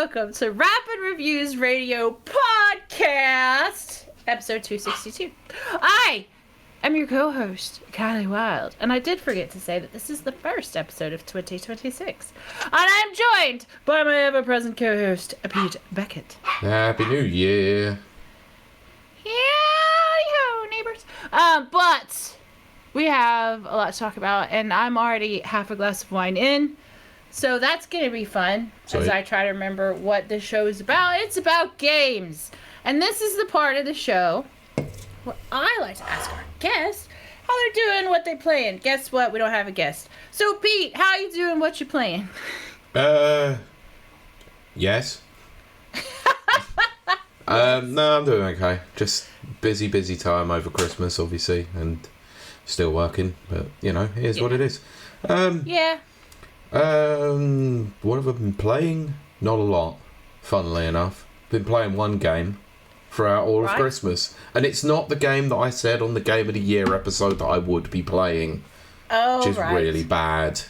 welcome to Rapid Reviews Radio Podcast, episode 262. I am your co-host, Kiley Wilde, and I did forget to say that this is the first episode of 2026. And I'm joined by my ever-present co-host, Beckett. Happy New Year. Yeah, neighbors. But we have a lot to talk about, and I'm already half a glass of wine in. So that's going to be fun as I try to remember what the show is about. It's about games. And this is the part of the show where I like to ask our guests how they're doing, what they're playing. Guess what? We don't have a guest. So, Pete, how you doing? What you playing? Yes. No, I'm doing okay. Just busy time over Christmas, obviously, and still working. But, you know, it is what it is. What have I been playing? Not a lot, funnily enough. Been playing one game throughout all of Christmas. And it's not the game that I said on the Game of the Year episode that I would be playing. Which is really bad.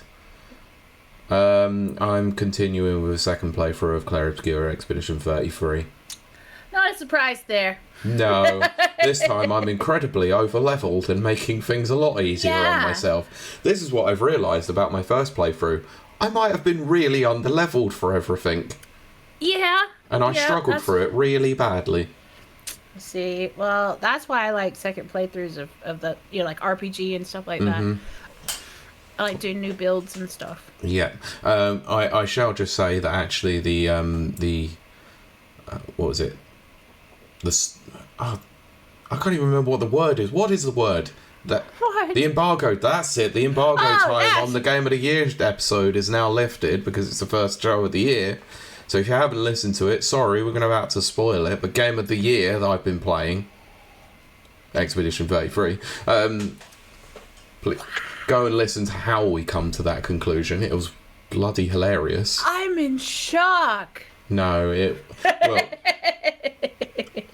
I'm continuing with a second playthrough of Clair, Obscur Expedition 33. Not a surprise there. No, this time I'm incredibly over-leveled and making things a lot easier on myself. This is what I've realised about my first playthrough. I might have been really under-leveled for everything. Yeah. And I struggled through it really badly. See, well, that's why I like second playthroughs of the, you know, like RPG and stuff like that. I like doing new builds and stuff. Yeah. I shall just say that actually the what was it? I can't even remember what the word is. What is the word? What? The embargo. That's it. The embargo time on the Game of the Year episode is now lifted because it's the first show of the year. So if you haven't listened to it, sorry, we're going to about to spoil it. But Game of the Year that I've been playing, Expedition 33. Please go and listen to how we come to that conclusion. It was bloody hilarious. I'm in shock. No,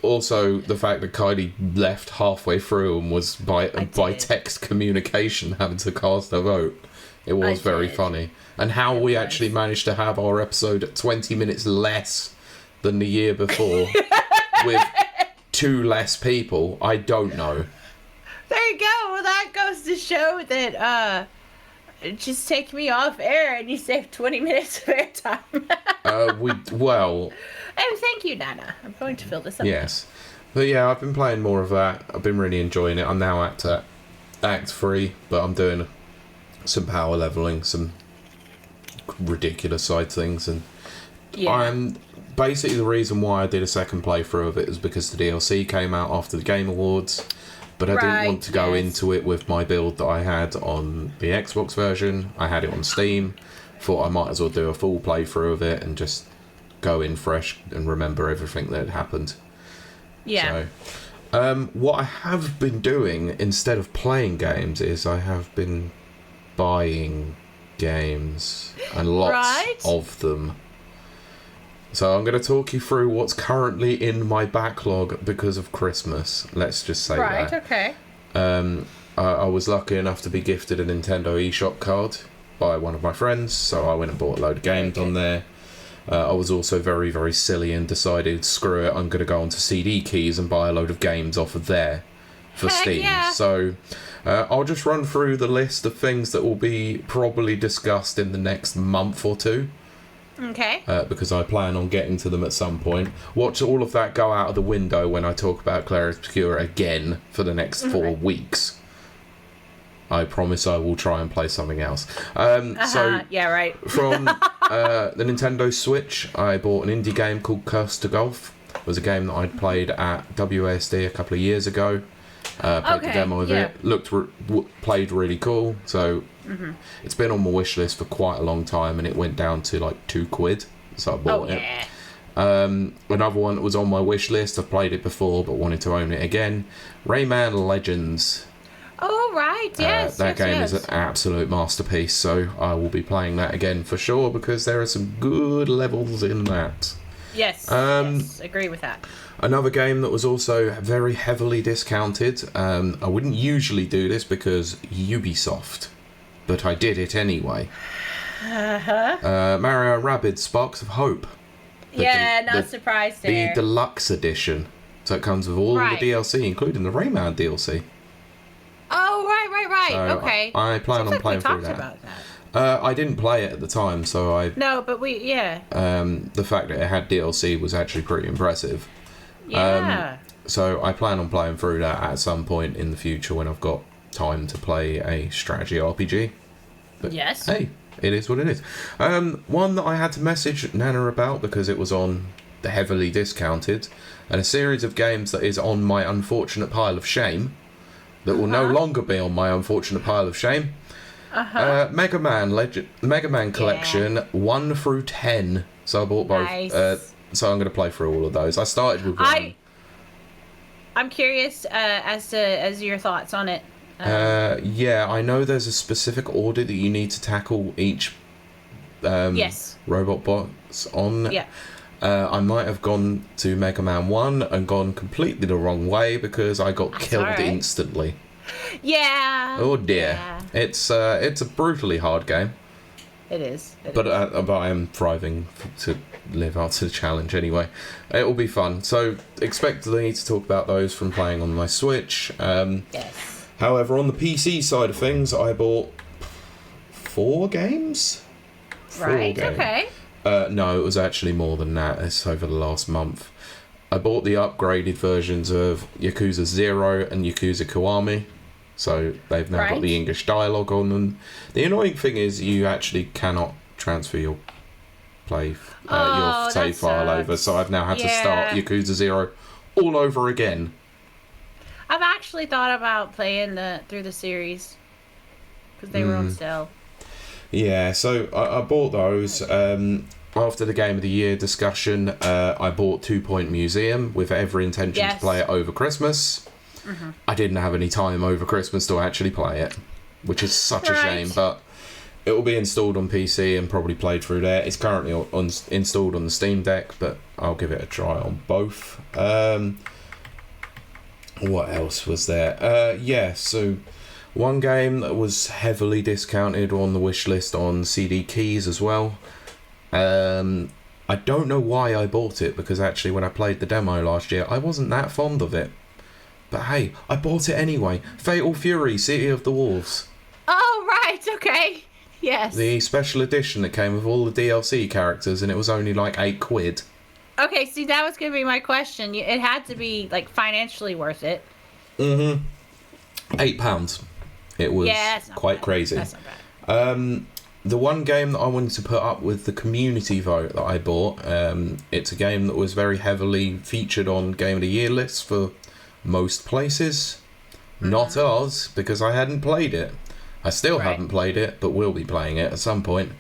also, the fact that Kiley left halfway through and was by text communication having to cast a vote. It was very funny. And how we actually managed to have our episode at 20 minutes less than the year before with 2 less people, I don't know. There you go. Well, that goes to show that just take me off air and you save 20 minutes of airtime. Oh, thank you, Nana. I'm going to fill this up. Yes. But yeah, I've been playing more of that. I've been really enjoying it. I'm now at Act 3, but I'm doing some power leveling, some ridiculous side things. And I'm basically the reason why I did a second playthrough of it is because the DLC came out after the Game Awards. But I didn't want to go into it with my build that I had on the Xbox version. I had it on Steam. Thought I might as well do a full playthrough of it and just go in fresh and remember everything that had happened. Yeah. So, what I have been doing instead of playing games is I have been buying games and lots of them. So I'm going to talk you through what's currently in my backlog because of Christmas. Let's just say that. Okay. I was lucky enough to be gifted a Nintendo eShop card by one of my friends, so I went and bought a load of games on there. I was also very, very silly and decided, screw it, I'm going to go onto CD Keys and buy a load of games off of there for Steam. Yeah. So I'll just run through the list of things that will be probably discussed in the next month or two. Okay. Because I plan on getting to them at some point. Watch all of that go out of the window when I talk about Clair Obscur again for the next 4 weeks. I promise I will try and play something else. So yeah, right. From the Nintendo Switch, I bought an indie game called Curse to Golf. It was a game that I'd played at WASD a couple of years ago. Played the demo of it. Played really cool. So it's been on my wish list for quite a long time, and it went down to like £2, so I bought it. Another one that was on my wish list, I've played it before but wanted to own it again, Rayman Legends. Oh, right, yes. That game is an absolute masterpiece, so I will be playing that again for sure because there are some good levels in that. Yes, agree with that. Another game that was also very heavily discounted. I wouldn't usually do this because Ubisoft, but I did it anyway. Mario & Rabbids Sparks of Hope. Not surprised there. The deluxe edition. So it comes with all the DLC, including the Rayman DLC. Oh, right. So okay. I plan on playing through that. About that. I didn't play it at the time, so I... No, but the fact that it had DLC was actually pretty impressive. Yeah. So I plan on playing through that at some point in the future when I've got time to play a strategy RPG. But yes. Hey, it is what it is. One that I had to message Nana about because it was on the heavily discounted, and a series of games that is on my unfortunate pile of shame, that will no longer be on my unfortunate pile of shame. Mega Man Collection 1 through 10. So I bought both. Nice. So I'm going to play through all of those. I started with one. I'm curious as to your thoughts on it. I know there's a specific order that you need to tackle each robot bots on. Yeah. I might have gone to Mega Man 1 and gone completely the wrong way because I got killed instantly. Yeah. Oh dear. Yeah. It's a brutally hard game. It is. But I am thriving to live up to the challenge anyway. It will be fun. So expect me to talk about those from playing on my Switch. Yes. However, on the PC side of things, I bought 4 games. Okay. No, it was actually more than that. It's over the last month. I bought the upgraded versions of Yakuza 0 and Yakuza Kiwami. So they've now got the English dialogue on them. The annoying thing is you actually cannot transfer your your save file over. So I've now had to start Yakuza 0 all over again. I've actually thought about playing through the series because they were on sale. Yeah, so I bought those. After the Game of the Year discussion, I bought 2 Point Museum with every intention to play it over Christmas. Mm-hmm. I didn't have any time over Christmas to actually play it, which is such a shame, but it will be installed on PC and probably played through there. It's currently installed on the Steam Deck, but I'll give it a try on both. What else was there? So one game that was heavily discounted on the wish list on CD Keys as well. I don't know why I bought it, because actually when I played the demo last year, I wasn't that fond of it. But hey, I bought it anyway. Fatal Fury, City of the Wolves. Oh, right, okay. Yes. The special edition that came with all the DLC characters, and it was only like £8. Okay, see, that was going to be my question. It had to be, like, financially worth it. Mm-hmm. £8. It was quite crazy. That's not bad. The one game that I wanted to put up with the community vote that I bought, it's a game that was very heavily featured on Game of the Year lists for most places. Mm-hmm. Not ours, because I hadn't played it. I still haven't played it, but will be playing it at some point.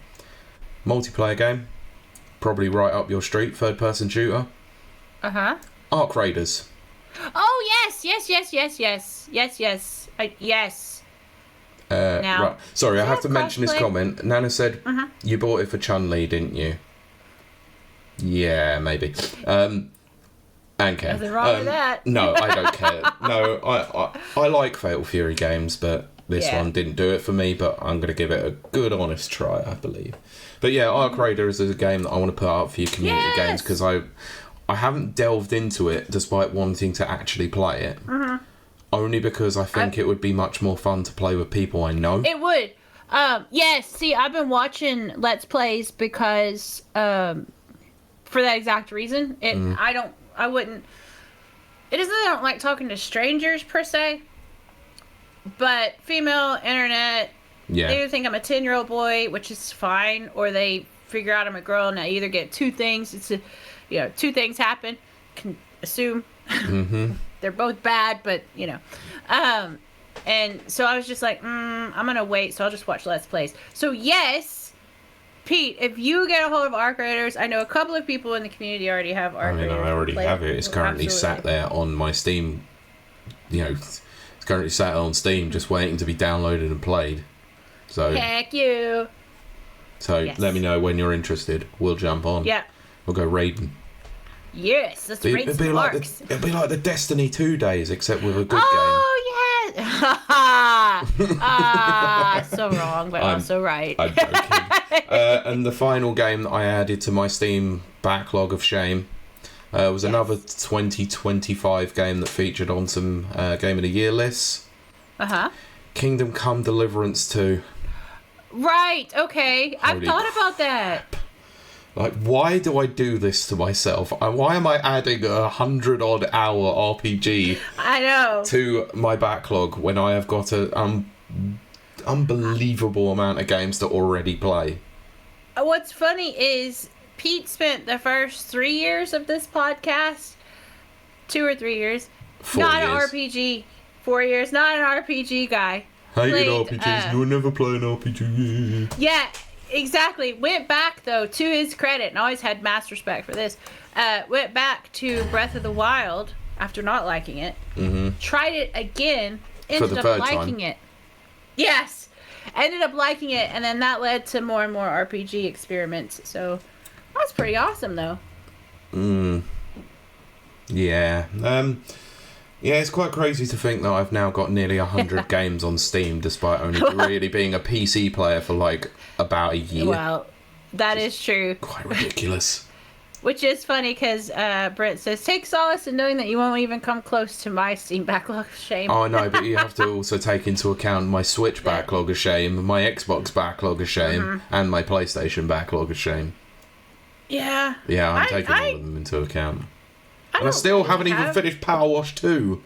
Multiplayer game. Probably right up your street, third-person shooter. Uh-huh. Arc Raiders. Oh, yes. Now, right. Sorry, I have to mention this comment. Nana said, you bought it for Chun-Li, didn't you? Yeah, maybe. And Ken. Nothing wrong with that. No, I don't care. No, I like Fatal Fury games, but this one didn't do it for me, but I'm going to give it a good, honest try, I believe. But yeah, Arc Raiders is a game that I want to put up for your community games, because I haven't delved into it despite wanting to actually play it. Mm-hmm. Only because I think it would be much more fun to play with people I know. It would. Yes, see, I've been watching Let's Plays because, for that exact reason. It isn't that I don't like talking to strangers, per se. But female, internet, they either think I'm a 10-year-old boy, which is fine, or they figure out I'm a girl, and I either get two things. Two things happen. Can assume. Mm-hmm. They're both bad, but, and so I was just like, I'm going to wait, so I'll just watch Let's Plays. So, yes, Pete, if you get a hold of Arc Raiders, I know a couple of people in the community already have Arc Raiders. I already have it. It's currently sat there on my Steam, it's currently sat on Steam just waiting to be downloaded and played. So heck you. So let me know when you're interested. We'll jump on. Yeah. We'll go raiding. Yes, let's raid some arcs. It'd be like the Destiny 2 days, except with a good game. Oh, yes! So so wrong, but I'm also right. I'm joking. And the final game that I added to my Steam backlog of shame was another 2025 game that featured on some Game of the Year lists. Kingdom Come Deliverance 2. Right, okay. I've thought about that. Like, why do I do this to myself? Why am I adding 100-odd hour RPG I know. to my backlog when I have got an unbelievable amount of games to already play? What's funny is Pete spent the first 3 years of this podcast, 2 or 3 years, 4 not years. an RPG. 4 years, not an RPG guy. Hated RPGs. You would never play an RPG. Yeah, exactly. Went back, though, to his credit, and always had mass respect for this, went back to Breath of the Wild after not liking it. Tried it again, ended up liking it. Yes! Ended up liking it, and then that led to more and more RPG experiments. So, that's pretty awesome, though. Yeah. Yeah, it's quite crazy to think that I've now got nearly 100 games on Steam, despite only really being a PC player for, like, about a year. Well, that is true. Quite ridiculous. Which is funny, because Brent says, take solace in knowing that you won't even come close to my Steam backlog of shame. Oh, no, but you have to also take into account my Switch backlog of shame, my Xbox backlog of shame, and my PlayStation backlog of shame. Yeah. Yeah, I'm taking all of them into account. And I still haven't even finished Power Wash 2.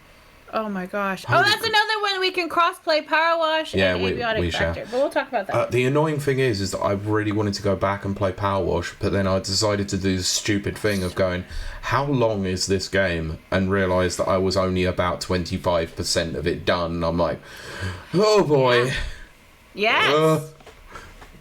Oh my gosh. Oh, that's another one we can cross-play Power Wash and Abiotic Factor. But we'll talk about that. The annoying thing is that I really wanted to go back and play Power Wash, but then I decided to do the stupid thing of going, how long is this game? And realised that I was only about 25% of it done. And I'm like, oh boy. Yes.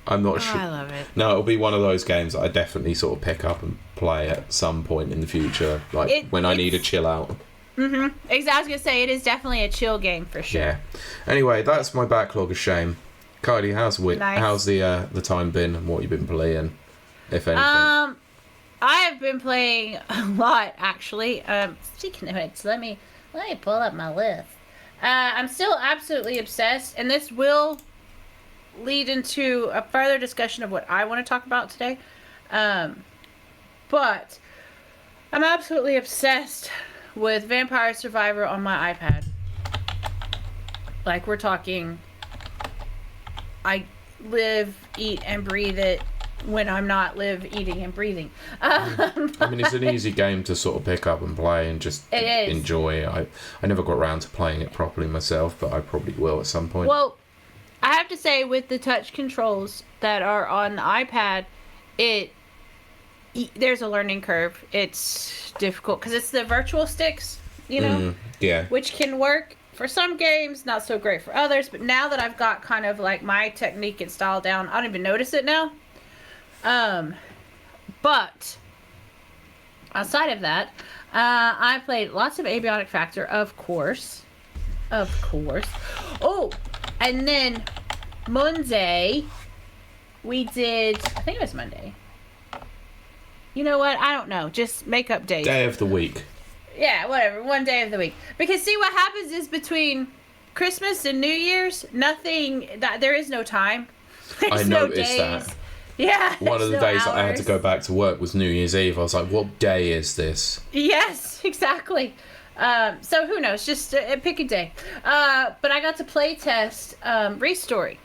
I'm not sure. I love it. No, it'll be one of those games that I definitely sort of pick up and play at some point in the future, like when I need a chill out. Exactly. I was gonna say it is definitely a chill game for sure. Yeah. Anyway, that's my backlog of shame. Kylie, how's the time been and what you've been playing, if anything? I have been playing a lot actually. Speaking of it, let me pull up my list. I'm still absolutely obsessed, and this will lead into a further discussion of what I want to talk about today. But I'm absolutely obsessed with Vampire Survivor on my iPad. Like, we're talking, I live, eat, and breathe it when I'm not eating, and breathing. I mean, it's an easy game to sort of pick up and play and just enjoy. I never got around to playing it properly myself, but I probably will at some point. Well, I have to say, with the touch controls that are on the iPad, there's a learning curve. It's difficult because it's the virtual sticks, you know? Which can work for some games, not so great for others. But now that I've got kind of like my technique and style down, I don't even notice it now. But outside of that, I played lots of Abiotic Factor, of course. Oh, and then Monday, we did, I think it was Monday. You know what? I don't know. Just make up days. Day of the week. Yeah, whatever. One day of the week. Because see, what happens is between Christmas and New Year's, there is no time. There's no days. That. Yeah. One of the days that I had to go back to work was New Year's Eve. I was like, what day is this? Yes, exactly. So who knows? Just pick a day. But I got to play test Restory.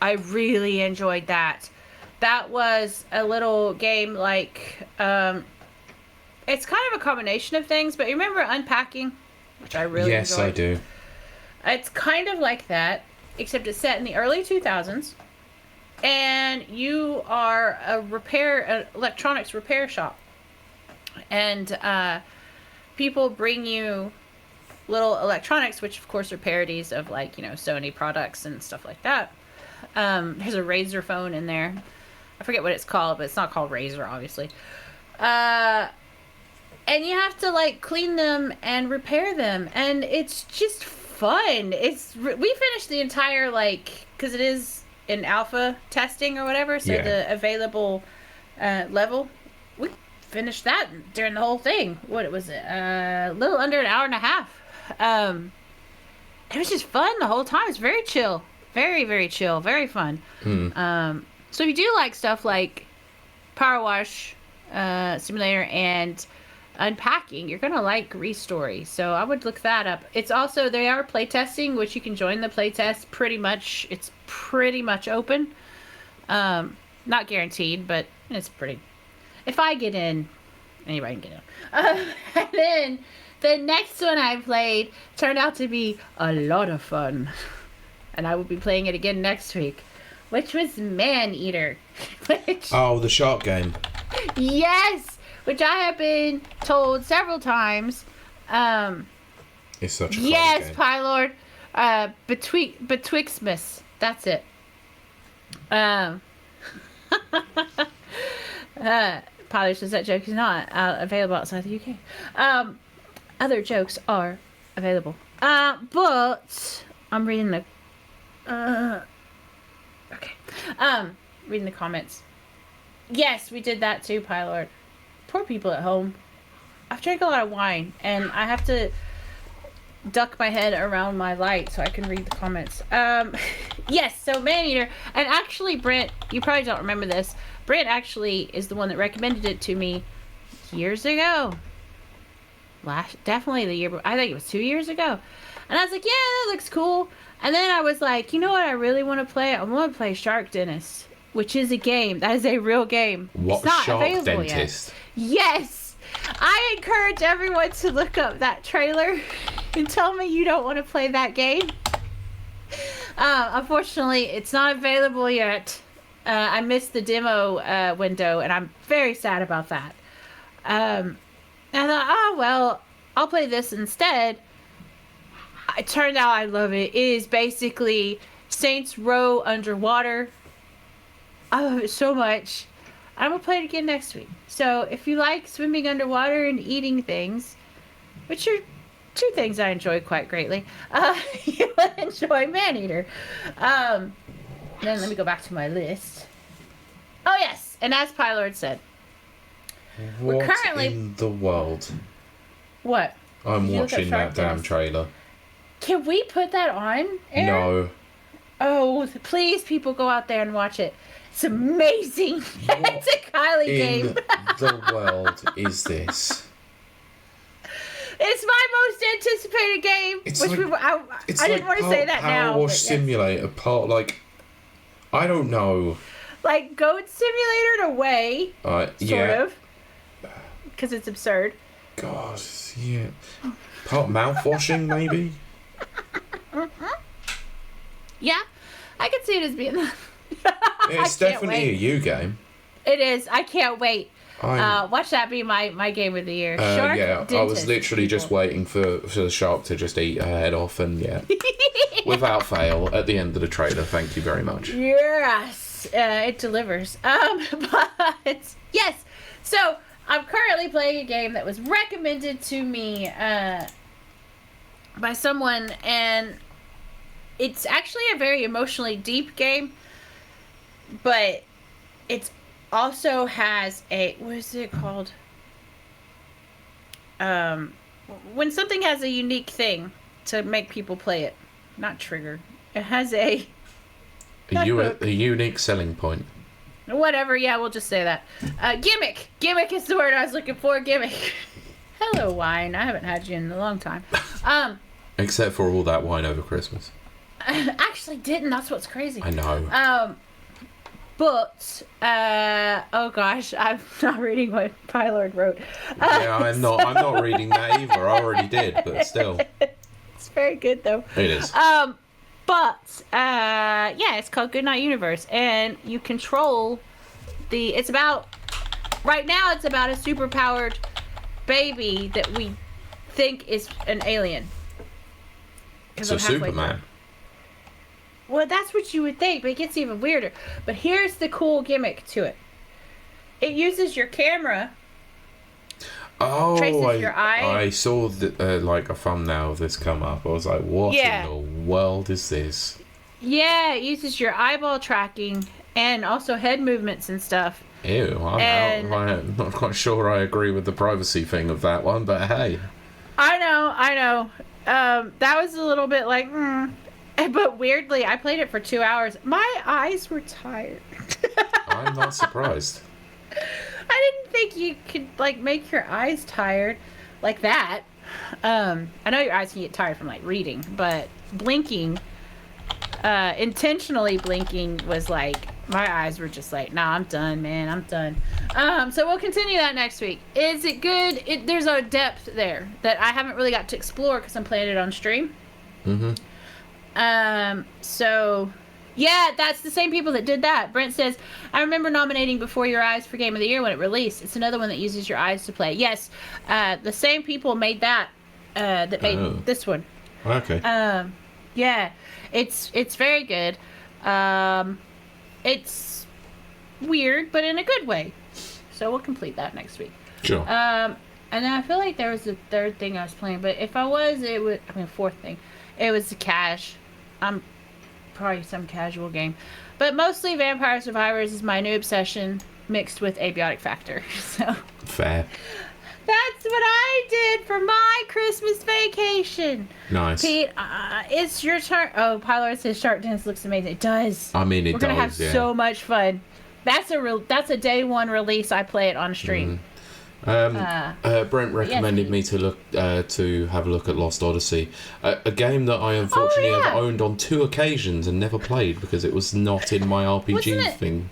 I really enjoyed that. That was a little game like, it's kind of a combination of things, but you remember Unpacking, which I really enjoyed? Yes, I do. It's kind of like that, except it's set in the early 2000s, and you are an electronics repair shop, and people bring you little electronics, which of course are parodies of, like, you know, Sony products and stuff like that. There's a Razor phone in there. I forget what it's called, but it's not called Razor, obviously. And you have to, like, clean them and repair them, and it's just fun. We finished the entire, like, because it is in alpha testing or whatever, so the available level, we finished that during the whole thing. What was it? A little under an hour and a half. It was just fun the whole time. It's very chill. Very, very chill. Very fun. So if you do like stuff like Power Wash Simulator and Unpacking, you're gonna like Restory. So I would look that up. It's also, they are playtesting, which you can join the playtest. It's pretty much open. Not guaranteed, but it's pretty. If I get in, anybody can get in. And then the next one I played turned out to be a lot of fun, and I will be playing it again next week, which was Maneater. The shark game. Yes, which I have been told several times. It's such a fun yes, game. Pylord. Betwixtmas. That's it. Pylord says that joke is not available outside the UK. Other jokes are available. But I'm reading the. Okay. Reading the comments. Yes, we did that too, Pylord. Poor people at home. I've drank a lot of wine, and I have to duck my head around my light so I can read the comments. Yes, so Maneater, and actually Brent, you probably don't remember this. Brent actually is the one that recommended it to me years ago. Definitely the year, I think it was 2 years ago. And I was like, yeah, that looks cool. And then I was like, you know what I really want to play? I want to play Shark Dentist, which is a game. That is a real game. What, it's not Shark available Dentist? Yet. Yes! I encourage everyone to look up that trailer and tell me you don't want to play that game. Unfortunately, it's not available yet. I missed the demo window, and I'm very sad about that. And I thought, oh, well, I'll play this instead. It turned out I love it. It is basically Saints Row underwater. I love it so much. I'm going to play it again next week. So if you like swimming underwater and eating things, which are two things I enjoy quite greatly, you will enjoy Maneater. Then let me go back to my list. Oh, yes. And as Pylord said, What we're currently... in the world? What? I'm watching that damn trailer. Can we put that on, Aaron? No. Oh, please, people, go out there and watch it. It's amazing. It's a Kiley game. In the world is this? It's my most anticipated game. It's which like, I didn't want to say that now. Power Wash Simulator, part like, I don't know. Like Goat Simulator in a way, sort of, because it's absurd. God, yeah. Part mouthwashing, maybe. Yeah, I can see it as being. It's definitely a you game. It is. I can't wait. Watch that be my game of the year. Shark Dentist, I was literally just waiting for the shark to just eat her head off, and without fail, at the end of the trailer. Thank you very much. Yes, it delivers. But yes, so I'm currently playing a game that was recommended to me by someone, and it's actually a very emotionally deep game, but it's also has a, what is it called? When something has a unique thing to make people play it. Not trigger. It has a unique selling point. Whatever, yeah, we'll just say that. Gimmick. Gimmick is the word I was looking for. Gimmick. Hello, wine. I haven't had you in a long time. Except for all that wine over Christmas. I actually didn't. That's what's crazy. I know. But, oh gosh, I'm not reading what Pylord wrote. I'm not reading that either. I already did, but still. It's very good, though. It is. It's called Goodnight Universe, and you control right now it's about a superpowered baby that we think is an alien. So Superman. Well, that's what you would think, but it gets even weirder. But here's the cool gimmick to it. It uses your camera. Oh, traces your eye. I saw like a thumbnail of this come up. I was like, what in the world is this? Yeah, it uses your eyeball tracking and also head movements and stuff. Ew, I'm not quite sure I agree with the privacy thing of that one, but hey. I know. That was a little bit like, But weirdly, I played it for 2 hours. My eyes were tired. I'm not surprised. I didn't think you could, like, make your eyes tired like that. I know your eyes can get tired from, like, reading, but blinking, intentionally blinking was, like, my eyes were just like, nah, I'm done, man. I'm done. So we'll continue that next week. Is it good? There's a depth there that I haven't really got to explore because I'm playing it on stream. So, yeah, that's the same people that did that. Brent says, I remember nominating Before Your Eyes for Game of the Year when it released. It's another one that uses your eyes to play. Yes, the same people made that, that made this one. Okay. Yeah, it's very good. It's weird, but in a good way. So we'll complete that next week. Sure. And then I feel like there was a third thing I was playing, but if I was, fourth thing. It was the cash. Probably some casual game. But mostly Vampire Survivors is my new obsession mixed with Abiotic Factor. So fair. That's what I did for my Christmas vacation. Nice. Pete, it's your turn. Oh, Pylor says Shark Dance looks amazing. It does. I mean, We're gonna have so much fun. That's a day one release. I play it on stream. Brent recommended me to look to have a look at Lost Odyssey, a game that I unfortunately have owned on 2 occasions and never played because it was not in my RPG thing.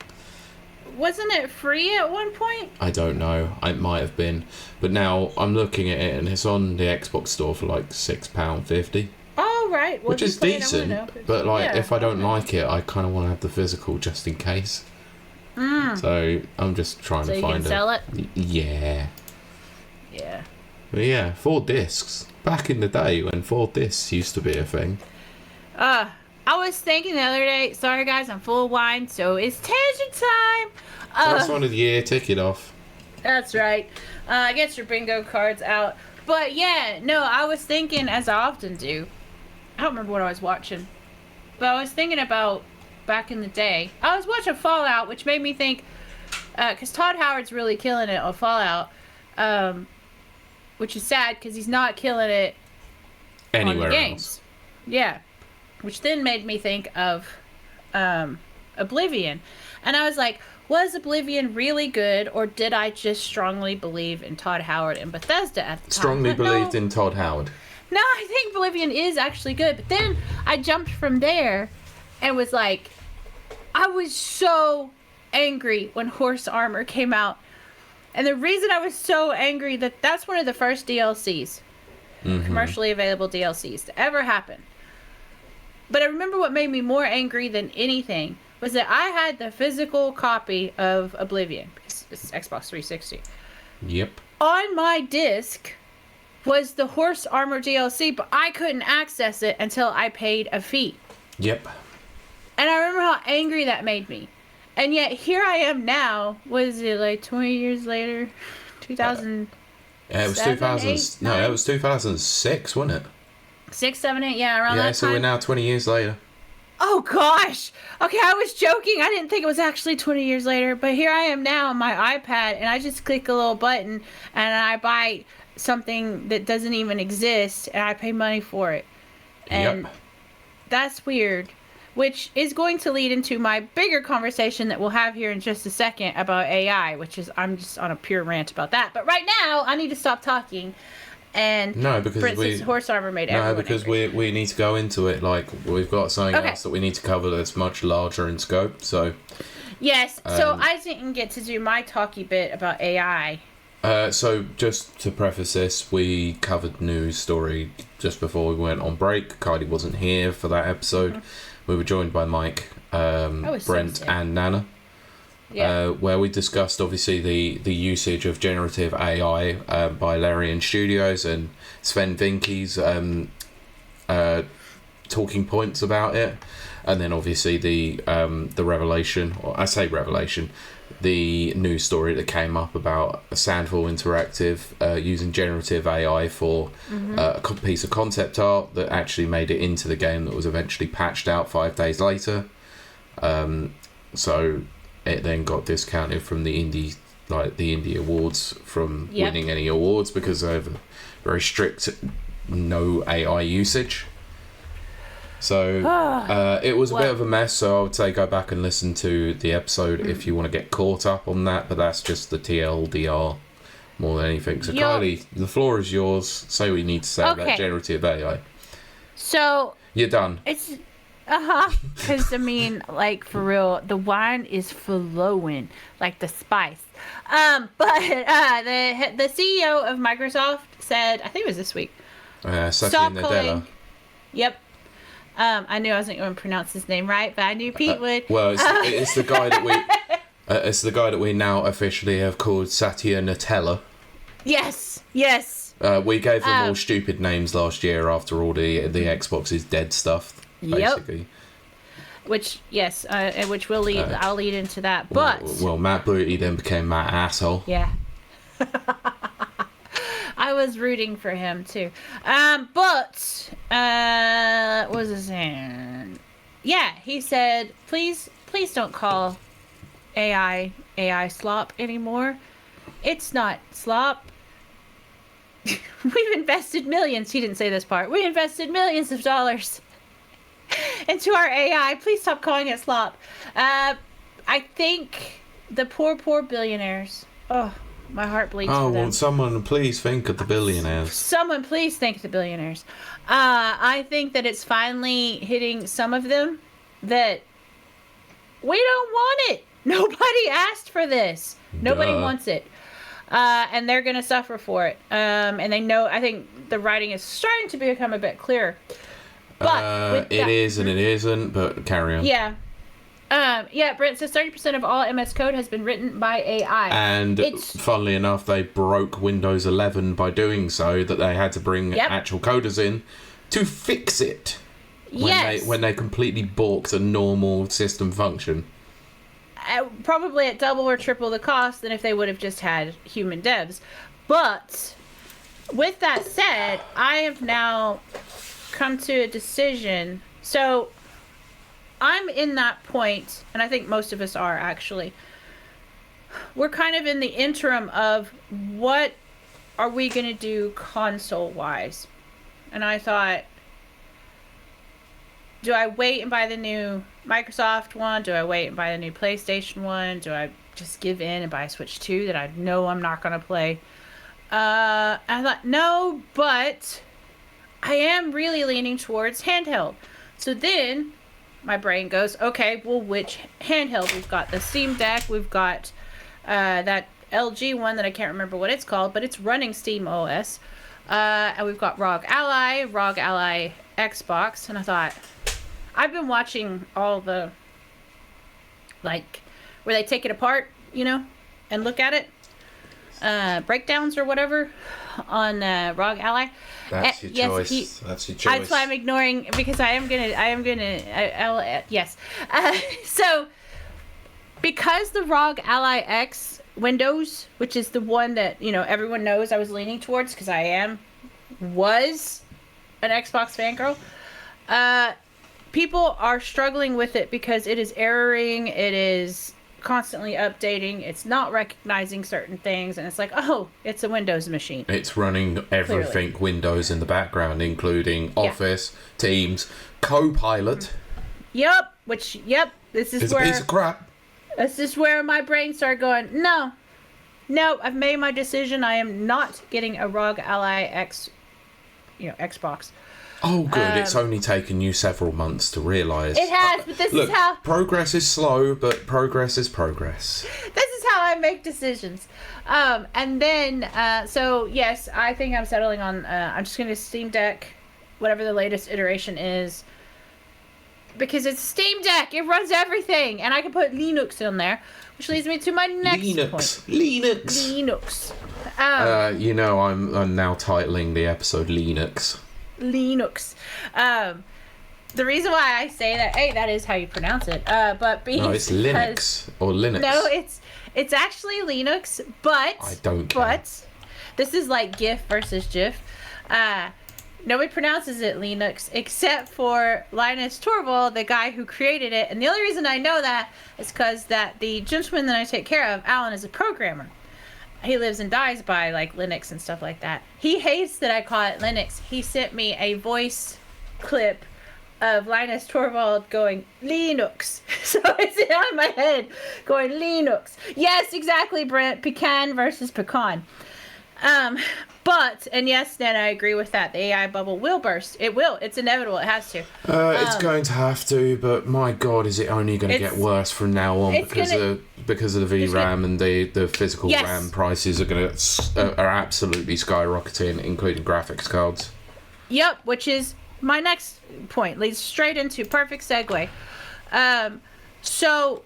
Wasn't it free at one point? I don't know. It might have been, but now I'm looking at it and it's on the Xbox store for like £6.50. Oh right, which is decent. But like, if I don't like it, I kind of want to have the physical just in case. So I'm just trying to find it. Sell it? Yeah. Yeah. But yeah, 4 discs. Back in the day when 4 discs used to be a thing. I was thinking the other day, sorry guys, I'm full of wine, so it's tangent time. First one of the year, tick it off. That's right. Get your bingo cards out. But yeah, no, I was thinking, as I often do, I don't remember what I was watching, but I was thinking about back in the day. I was watching Fallout, which made me think, because Todd Howard's really killing it on Fallout, which is sad because he's not killing it anywhere on the games. Else. Yeah, which then made me think of Oblivion, and I was like, was Oblivion really good, or did I just strongly believe in Todd Howard and Bethesda at the time? Strongly believed in Todd Howard. No, I think Oblivion is actually good, but then I jumped from there and was like, I was so angry when Horse Armor came out. And the reason I was so angry, that's one of the first DLCs, commercially available DLCs to ever happen. But I remember what made me more angry than anything was that I had the physical copy of Oblivion, because it's Xbox 360. Yep. On my disc was the Horse Armor DLC, but I couldn't access it until I paid a fee. Yep. And I remember how angry that made me. And yet, here I am now. Was it like 20 years later? 2000. Yeah, it was 2000. No, it was 2006, wasn't it? 6, 7, 8. Yeah, around that time. Yeah, so we're now 20 years later. Oh gosh. Okay, I was joking. I didn't think it was actually 20 years later. But here I am now on my iPad, and I just click a little button, and I buy something that doesn't even exist, and I pay money for it. And that's weird. Which is going to lead into my bigger conversation that we'll have here in just a second about AI, which is, I'm just on a pure rant about that. But right now, I need to stop talking. And no, because for instance, Horse Armor made everyone No, because angry. we need to go into it. Like, we've got something else that we need to cover that's much larger in scope. So yes, so I didn't get to do my talky bit about AI. So just to preface this, we covered news story just before we went on break. Kylie wasn't here for that episode. We were joined by Mike, Brent, and Nana, where we discussed obviously the usage of generative AI by Larian Studios and Sven Vinke's talking points about it, and then obviously the revelation, or I say revelation, the news story that came up about Sandfall Interactive using generative AI for a piece of concept art that actually made it into the game that was eventually patched out 5 days later. So it then got discounted from the indie awards from winning any awards because they have a very strict no AI usage. So it was a bit of a mess, so I would say go back and listen to the episode if you want to get caught up on that, but that's just the TLDR more than anything. So Kylie, the floor is yours. Say what you need to say about generative AI. So you're done. It's because I mean, like, for real, the wine is flowing like the spice. But the CEO of Microsoft said, I think it was this week, Satya Nadella. Yep. I knew I wasn't going to pronounce his name right, but I knew Pete would. Well, it's the guy that we it's the guy that we now officially have called Satya Nutella. Yes. We gave him all stupid names last year after all the Xbox's dead stuff, basically. Yep. Which will lead. I'll lead into that. But well, Matt Booty then became Matt Asshole. Yeah. I was rooting for him too. But what was his name? Yeah, he said, please don't call AI slop anymore. It's not slop. We've invested millions. He didn't say this part. We invested millions of dollars into our AI. Please stop calling it slop. I think the poor billionaires. Oh, my heart bleeds for them. Well, someone please think of the billionaires. Someone please think of the billionaires. I think that it's finally hitting some of them that we don't want it. Nobody asked for this. Nobody wants it. And they're going to suffer for it. And they know, I think the writing is starting to become a bit clearer. But it is and it isn't, but carry on. Yeah. Brent says 30% of all MS code has been written by AI. And funnily enough, they broke Windows 11 by doing so, that they had to bring actual coders in to fix it. When they completely balked a normal system function. Probably at double or triple the cost than if they would have just had human devs. But with that said, I have now come to a decision. So I'm in that point, and I think most of us are actually. We're kind of in the interim of what are we going to do console-wise? And I thought, do I wait and buy the new Microsoft one? Do I wait and buy the new PlayStation one? Do I just give in and buy a Switch 2 that I know I'm not going to play? I thought, no, but I am really leaning towards handheld. So then my brain goes, okay, well, which handheld? We've got the Steam Deck. We've got that LG one that I can't remember what it's called, but it's running Steam OS. And we've got ROG Ally Xbox. And I thought, I've been watching all the, like, where they take it apart, and look at it. Breakdowns or whatever on ROG Ally. That's your choice. That's your choice. That's why I'm ignoring, because yes. So, because the ROG Ally X Windows, which is the one that, everyone knows I was leaning towards, because was an Xbox fangirl, people are struggling with it because it is erroring, it is constantly updating, it's not recognizing certain things, and it's like, oh, it's a Windows machine. It's running everything clearly. Windows in the background, including Office, Teams, Copilot. Yep, this is it's where... a piece of crap. This is where my brain started going, no, I've made my decision. I am not getting a ROG Ally X, Xbox. Oh, good. It's only taken you several months to realise. It has, but this is how... Progress is slow, but progress is progress. This is how I make decisions. And then, so, yes, I think I'm settling on... I'm just going to Steam Deck, whatever the latest iteration is. Because it's Steam Deck. It runs everything. And I can put Linux in there, which leads me to my next point. Linux. I'm now titling the episode Linux. The reason why I say that, that is how you pronounce it. But because... No, it's Linux or Linux. No, it's actually Linux, but... I don't care. But this is like GIF versus GIF. Nobody pronounces it Linux except for Linus Torvald, the guy who created it. And the only reason I know that is because the gentleman that I take care of, Alan, is a programmer. He lives and dies by like Linux and stuff like that. He hates that I call it Linux. He sent me a voice clip of Linus Torvald going Linux. So it's in my head going Linux. Yes, exactly, Brent. Pecan versus pecan. But, and yes, Nan, I agree with that. The AI bubble will burst. It will. It's inevitable. It has to. It's going to have to, but my God, is it only going to get worse from now on because of the VRAM and the physical RAM prices are absolutely skyrocketing, including graphics cards. Yep, which is my next point. Leads straight into perfect segue. So,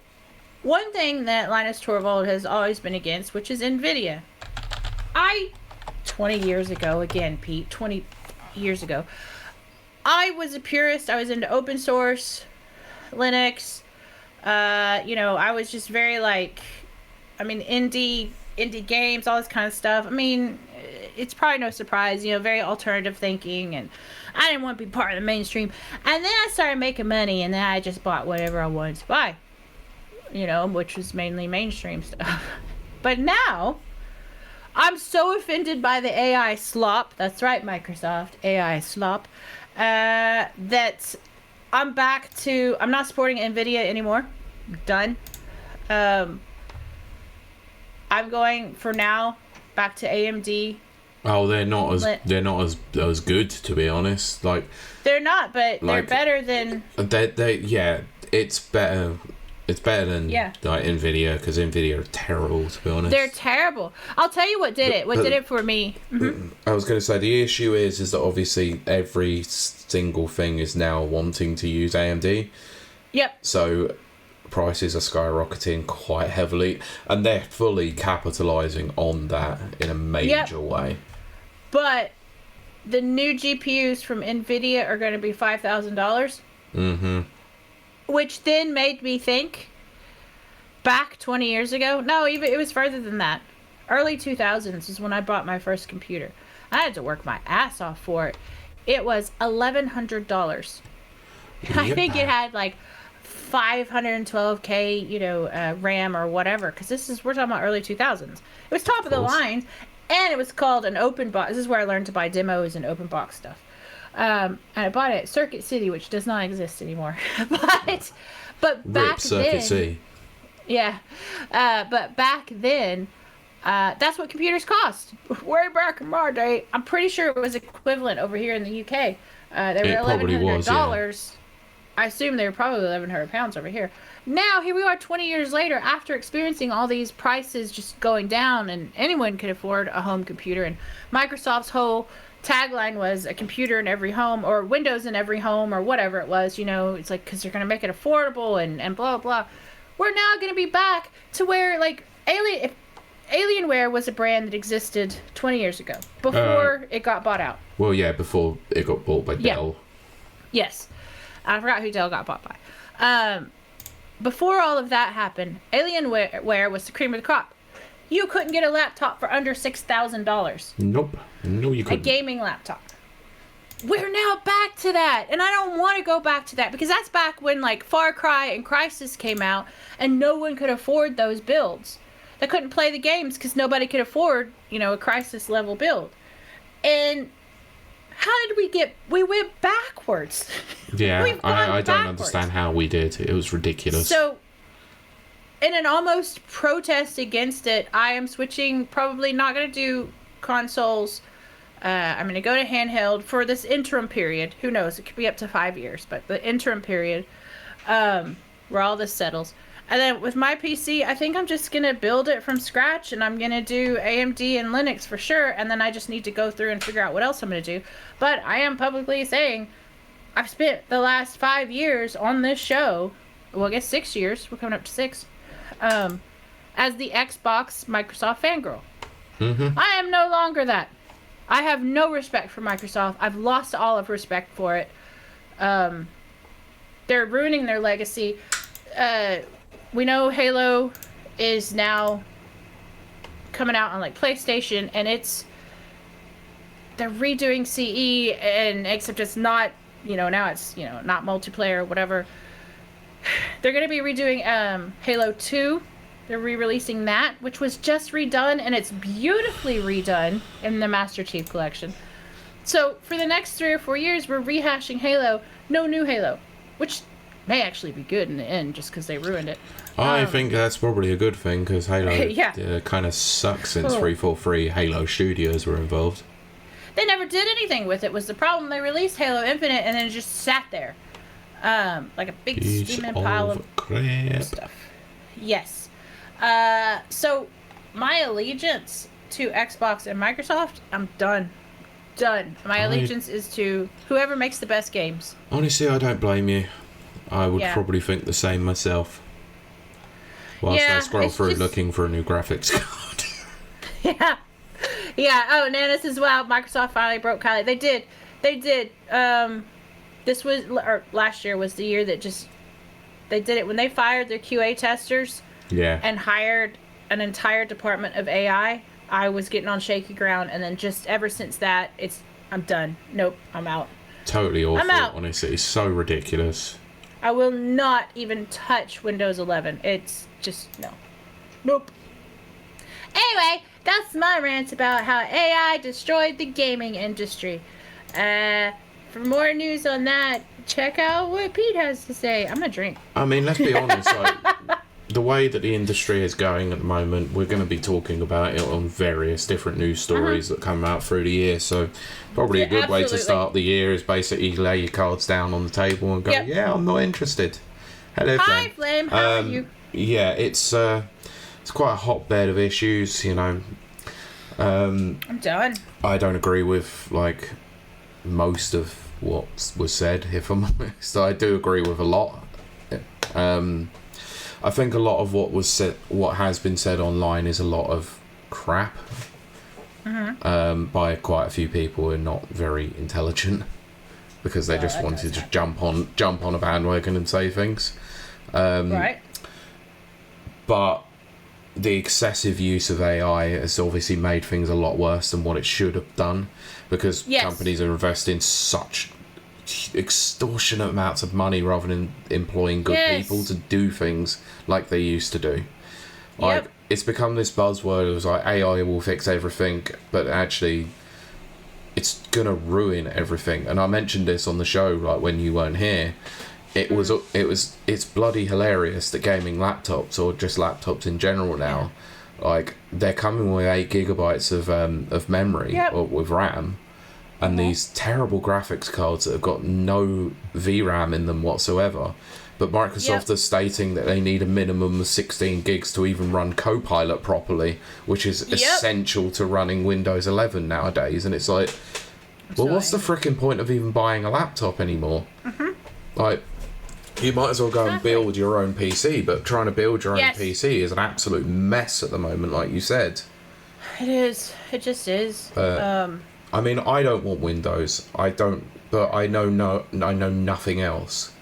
one thing that Linus Torvald has always been against, which is NVIDIA. 20 years ago, again, Pete, 20 years ago, I was a purist. I was into open source, Linux. I was just very indie games, all this kind of stuff. I mean, it's probably no surprise, very alternative thinking, and I didn't want to be part of the mainstream. And then I started making money, and then I just bought whatever I wanted to buy, which was mainly mainstream stuff. But now, I'm so offended by the AI slop. That's right, Microsoft. AI slop. That I'm not supporting NVIDIA anymore. Done. I'm going, for now, back to AMD. Oh, they're not as good, to be honest. They're not, but they're better than... It's better. It's better than NVIDIA, because NVIDIA are terrible, to be honest. They're terrible. I'll tell you what did it. What did it for me? Mm-hmm. I was going to say, the issue is that obviously every single thing is now wanting to use AMD. Yep. So prices are skyrocketing quite heavily, and they're fully capitalizing on that in a major way. But the new GPUs from NVIDIA are going to be $5,000. Mm-hmm. Which then made me think, back 20 years ago, no, even it was further than that. Early 2000s is when I bought my first computer. I had to work my ass off for it. It was $1,100. Yep. I think it had 512K, RAM or whatever, because we're talking about early 2000s. It was top of the line, and it was called an open box. This is where I learned to buy demos and open box stuff. And I bought it at Circuit City, which does not exist anymore. but back Circuit City. Yeah. But back then, that's what computers cost. Way back in my day, I'm pretty sure it was equivalent over here in the UK. They were $1,100. I assume they were probably 1,100 pounds over here. Now, here we are 20 years later, after experiencing all these prices just going down, and anyone could afford a home computer. And Microsoft's whole tagline was a computer in every home, or Windows in every home, or whatever it was. It's because they're going to make it affordable and blah, blah. We're now going to be back to where, Alienware was a brand that existed 20 years ago, before it got bought out. Well, yeah, before it got bought by Dell. Yes. I forgot who Dell got bought by. Before all of that happened, Alienware was the cream of the crop. You couldn't get a laptop for under $6,000. Nope. No, you couldn't. A gaming laptop. We're now back to that. And I don't want to go back to that, because that's back when Far Cry and Crysis came out and no one could afford those builds. They couldn't play the games because nobody could afford, a Crysis level build. And how did we went backwards. Yeah, I don't understand how we did. It was ridiculous. So, in an almost protest against it, I am switching, probably not going to do consoles. I'm going to go to handheld for this interim period. Who knows? It could be up to 5 years, but the interim period, where all this settles. And then with my PC, I think I'm just going to build it from scratch, and I'm going to do AMD and Linux for sure, and then I just need to go through and figure out what else I'm going to do. But I am publicly saying I've spent the last 5 years on this show, well, I guess 6 years, we're coming up to 6, as the Xbox Microsoft fangirl. Mm-hmm. I am no longer that. I have no respect for Microsoft. I've lost all of respect for it. They're ruining their legacy. We know Halo is now coming out on PlayStation, and they're redoing CE, and except it's not, now it's, not multiplayer or whatever. They're going to be redoing Halo 2. They're re-releasing that, which was just redone, and it's beautifully redone in the Master Chief Collection. So for the next 3 or 4 years, we're rehashing Halo. No new Halo, which may actually be good in the end, just because they ruined it. I think that's probably a good thing, because Halo Yeah. kind of sucks since 343 Halo Studios were involved. They never did anything with it, was the problem. They released Halo Infinite and then it just sat there. Like a big steaming pile of crap. stuff. Yes. So my allegiance to Xbox and Microsoft, I'm done. My allegiance is to whoever makes the best games. Honestly, I don't blame you. I would probably think the same myself. Whilst I scroll through looking for a new graphics card. Yeah. Oh, Nana says, wow, Microsoft finally broke Kiley. They did. This was, or last year was the year that they did it when they fired their QA testers. Yeah. And hired an entire department of AI. I was getting on shaky ground, and then just ever since that, I'm done. Nope, I'm out. Totally awful. I'm out. Honestly, it's so ridiculous. I will not even touch Windows 11. It's just no. Nope. Anyway, that's my rant about how AI destroyed the gaming industry. For more news on that, check out what Pete has to say. I'm gonna drink. I mean, let's be honest, like, the way that the industry is going at the moment, we're going to be talking about it on various different news stories that come out through the year. So probably a good way to start the year is basically lay your cards down on the table and go, yeah, I'm not interested. Hello, Flame. Hi, Flame. How are you? Yeah, it's quite a hotbed of issues, you know. I'm done. I don't agree with, like, most of what was said, if I'm honest. I do agree with a lot. I think a lot of what has been said online is a lot of crap by quite a few people who are not very intelligent, because they just wanted to jump on a bandwagon and say things. Right. But the excessive use of AI has obviously made things a lot worse than what it should have done, because companies are investing such extortionate amounts of money rather than employing good people to do things like they used to do. Like, it's become this buzzword. It was like AI will fix everything, but actually it's gonna ruin everything. And I mentioned this on the show, like, when you weren't here. It's bloody hilarious that gaming laptops, or just laptops in general now, like, they're coming with 8 gigabytes of memory or with RAM, and these terrible graphics cards that have got no VRAM in them whatsoever. But Microsoft is stating that they need a minimum of 16 gigs to even run Copilot properly, which is essential to running Windows 11 nowadays. And it's like, well, what's the freaking point of even buying a laptop anymore? Like, you might as well go and build your own PC, but trying to build your own PC is an absolute mess at the moment, like you said. It is. It just is. I mean, I don't want Windows. I don't, but I know nothing else.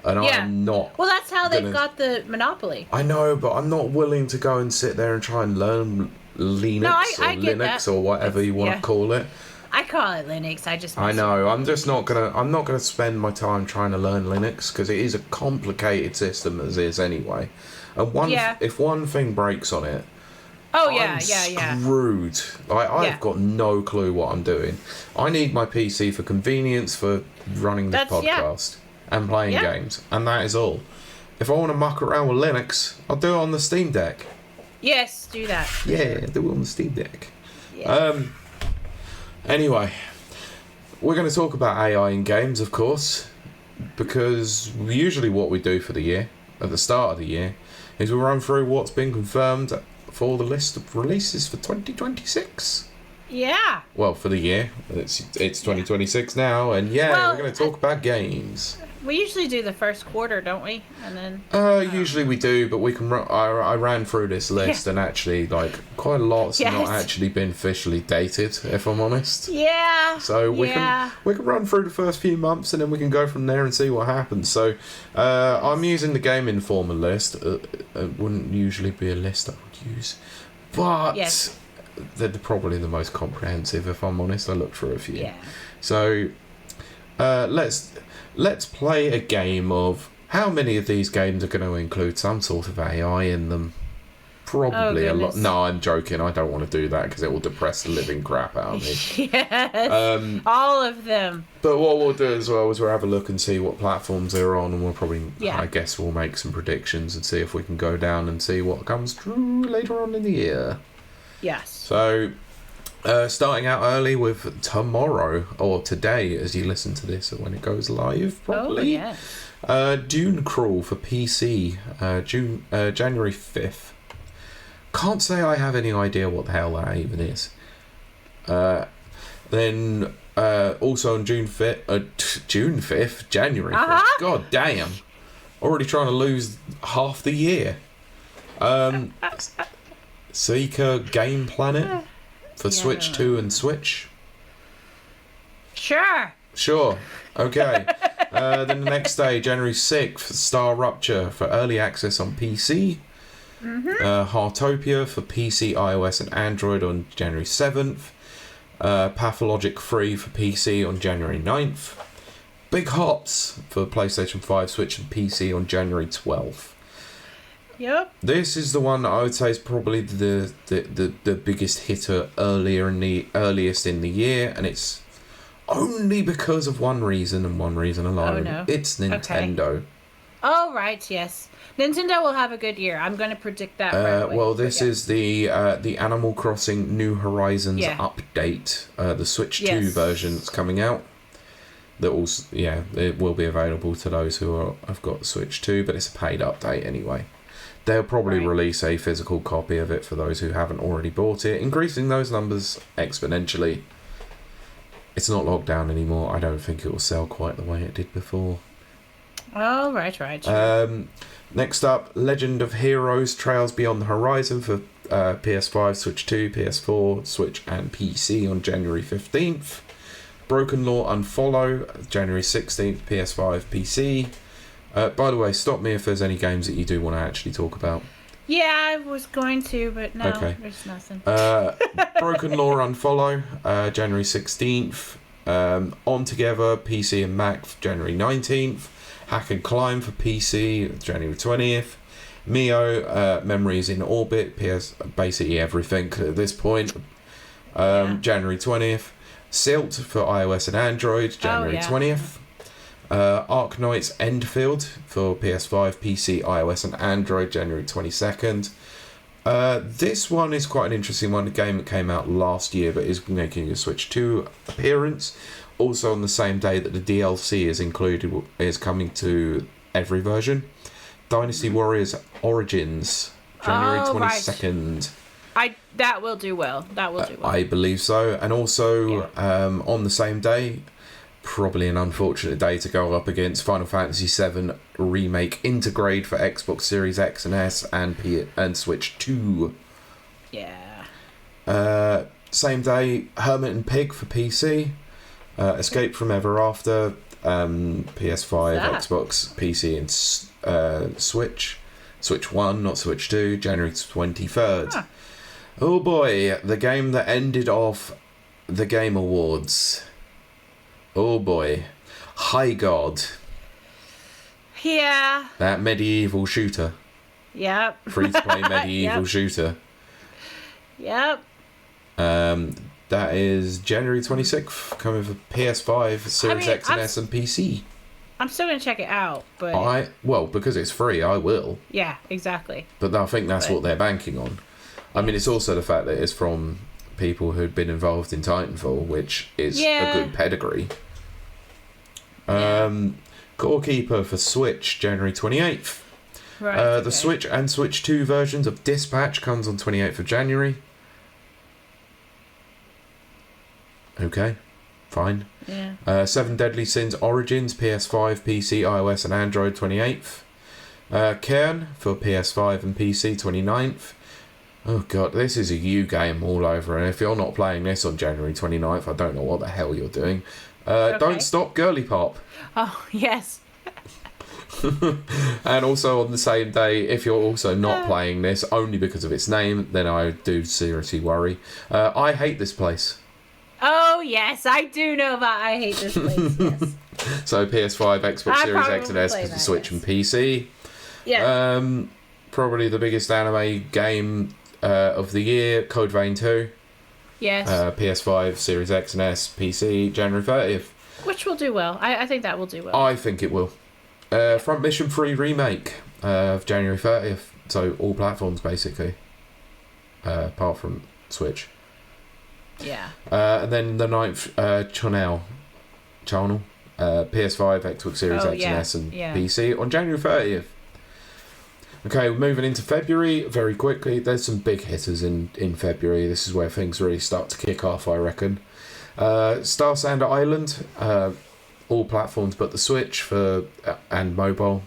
And I'm not. Well, that's how they've got the monopoly. I know, but I'm not willing to go and sit there and try and learn Linux or Linux or whatever you want to call it. I call it Linux. I know. I'm just not gonna. I'm not gonna spend my time trying to learn Linux, because it is a complicated system as is anyway. And if one thing breaks on it, I'm screwed. I've got no clue what I'm doing. I need my PC for convenience, for running this podcast and playing games, and that is all. If I want to muck around with Linux, I'll do it on the Steam Deck. Yes, do that. Yeah, do it on the Steam Deck. Yes. Anyway, we're going to talk about AI in games, of course, because usually what we do for the year, at the start of the year, is we run through what's been confirmed for the list of releases for 2026. Yeah. Well, for the year. It's 2026 now, and we're going to talk about games. We usually do the first quarter, don't we? And then. Usually we do, but we can. I ran through this list, and actually, like, quite a lot's not actually been officially dated, if I'm honest. Yeah. So we can run through the first few months, and then we can go from there and see what happens. So, I'm using the Game Informer list. It wouldn't usually be a list I would use, but they're probably the most comprehensive, if I'm honest. I looked through a few. Yeah. So, let's play a game of how many of these games are going to include some sort of AI in them. probably a lot. No, I'm joking. I don't want to do that because it will depress the living crap out of me. Yes. All of them. But what we'll do as well is we'll have a look and see what platforms they're on, and we'll probably, I guess, we'll make some predictions and see if we can go down and see what comes true later on in the year. Yes. So, starting out early with tomorrow, or today as you listen to this, or when it goes live, probably. Oh, yes. Dune Crawl for PC, January 5th. Can't say I have any idea what the hell that even is. Then, also on June 5th, January 5th. God damn. Already trying to lose half the year. Seeker Game Planet for Switch 2 and Switch. Sure. Okay. Then the next day, January 6th, Star Rupture for early access on PC. Heartopia for PC, iOS and Android on January 7th. Pathologic Free for PC on January 9th. Big Hops for PlayStation 5, Switch and PC on January 12th. Yep. This is the one that I would say is probably the biggest hitter earliest in the year, and it's only because of one reason and one reason alone. Oh, no. It's Nintendo. Okay. Oh, right, yes. Nintendo will have a good year. I'm going to predict that right away. Well, this is the Animal Crossing New Horizons update, the Switch 2 version that's coming out. That also, it will be available to those who have got Switch 2, but it's a paid update anyway. They'll probably release a physical copy of it for those who haven't already bought it, increasing those numbers exponentially. It's not locked down anymore. I don't think it will sell quite the way it did before. Oh, right. Next up, Legend of Heroes Trails Beyond the Horizon for PS5, Switch 2, PS4, Switch and PC on January 15th. Broken Law Unfollow, January 16th, PS5, PC. By the way, stop me if there's any games that you do want to actually talk about. Yeah, I was going to, but no, there's nothing. Broken Law Unfollow, January 16th. On Together, PC and Mac, January 19th. Hack and Climb for PC, January 20th. Mio, Memories in Orbit, basically everything at this point. January 20th. Silt for iOS and Android, January 20th. Arknight's Endfield for PS5, PC, iOS and Android, January 22nd. This one is quite an interesting one, a game that came out last year but is making a Switch 2 appearance. Also on the same day that the DLC is coming to every version. Dynasty Warriors Origins, January 22nd. That will do well. I believe so. And also on the same day, probably an unfortunate day to go up against, Final Fantasy VII Remake Intergrade for Xbox Series X and S and Switch 2. Yeah. Same day, Hermit and Pig for PC. Escape from Ever After, PS5, Xbox, PC and Switch. Switch 1, not Switch 2, January 23rd. Huh. Oh boy, the game that ended off the Game Awards. Oh boy. High God. Yeah. That medieval shooter. Yep. Free-to-play medieval shooter. Yep. That is January 26th, coming for PS5, Series X and S and PC. I'm still going to check it out, but... because it's free, I will. Yeah, exactly. But I think that's what they're banking on. I mean, it's also the fact that it's from people who'd been involved in Titanfall, which is a good pedigree. Goalkeeper for Switch, January 28th. Right. The Switch and Switch 2 versions of Dispatch comes on 28th of January. Okay, fine. Yeah. 7 Deadly Sins Origins, PS5, PC, iOS and Android, 28th. Cairn for PS5 and PC, 29th. Oh god, this is a U game all over, and if you're not playing this on January 29th, I don't know what the hell you're doing. Don't Stop Girly Pop. Oh, yes. And also on the same day, if you're also not playing this, only because of its name, then I do seriously worry. I Hate This Place. Oh, yes, I do know about I Hate This Place, yes. So PS5, Xbox Series X and S for the Switch and PC. Yeah. probably the biggest anime game of the year, Code Vein 2. Yes. PS5, Series X and S, PC, January 30th. Which will do well. I think that will do well. I think it will. Front Mission 3 remake of January 30th. So all platforms, basically. Apart from Switch. Yeah. And then the 9th channel. PS5, Xbox Series X and S and PC on January 30th. Okay, we're moving into February very quickly. There's some big hitters in February. This is where things really start to kick off, I reckon. Star Sander Island, all platforms but the Switch and mobile,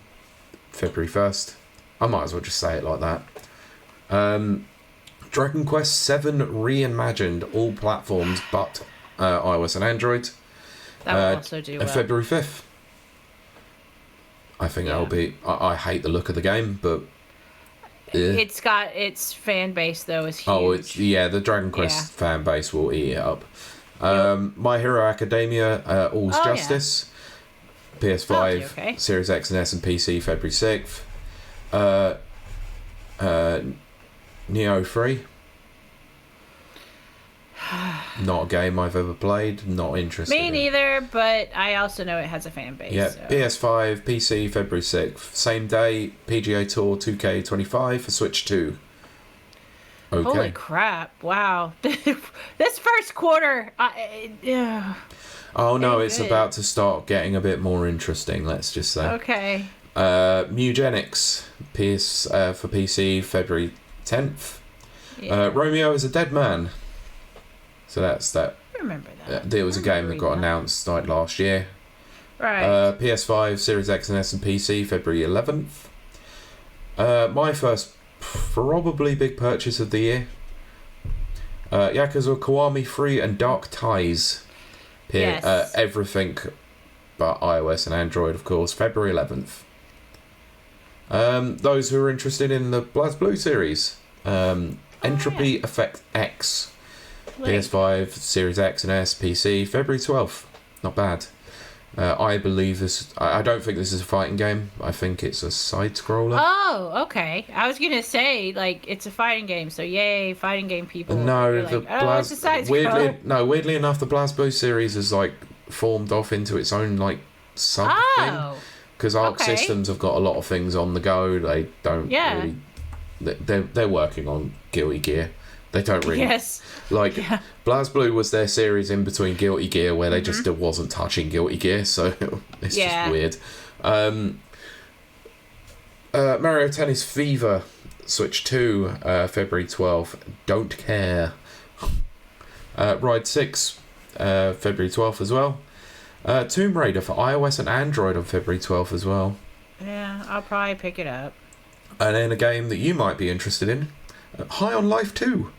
February 1st. I might as well just say it like that. Dragon Quest VII Reimagined, all platforms but iOS and Android. That will also do well. February 5th. I think that'll be... I hate the look of the game, but... Yeah. It's got... Its fan base, though, is huge. Oh, the Dragon Quest fan base will eat it up. My Hero Academia, All's Justice. Yeah. PS5, Series X and S and PC, February 6th. Neo 3. Not a game I've ever played. Not interested. Me neither, but I also know it has a fan base. Yeah, so. PS5, PC, February 6th. Same day, PGA Tour 2K25 for Switch 2. Okay. Holy crap, wow. This first quarter... Oh no, it's about to start getting a bit more interesting, let's just say. Okay. Mugenics, for PC, February 10th. Yeah. Romeo is a Dead Man. So that's that. I remember that. There was a game that got announced like last year. Right. PS5, Series X and S and PC, February 11th. My first probably big purchase of the year. Yakuza Kiwami 3 and Dark Ties. Yes. Everything but iOS and Android, of course, February 11th. Those who are interested in the BlazBlue series. Entropy Effect X. PS5, Series X and S, PC, February 12th. Not bad. I believe this... I don't think this is a fighting game. I think it's a side-scroller. Oh, okay. I was going to say, like, it's a fighting game, so yay, fighting game people. No, it's a side-scroller. Weirdly enough, the BlazBlue series has, like, formed off into its own, like, sub-thing. Because Arc Systems have got a lot of things on the go. They don't really... They're working on Guilty Gear. They don't really... Yes. BlazBlue was their series in between Guilty Gear where they just wasn't touching Guilty Gear, so it's just weird. Mario Tennis Fever, Switch 2, February 12th. Don't care. Ride 6, February 12th as well. Tomb Raider for iOS and Android on February 12th as well. Yeah, I'll probably pick it up. And then a game that you might be interested in, High on Life 2.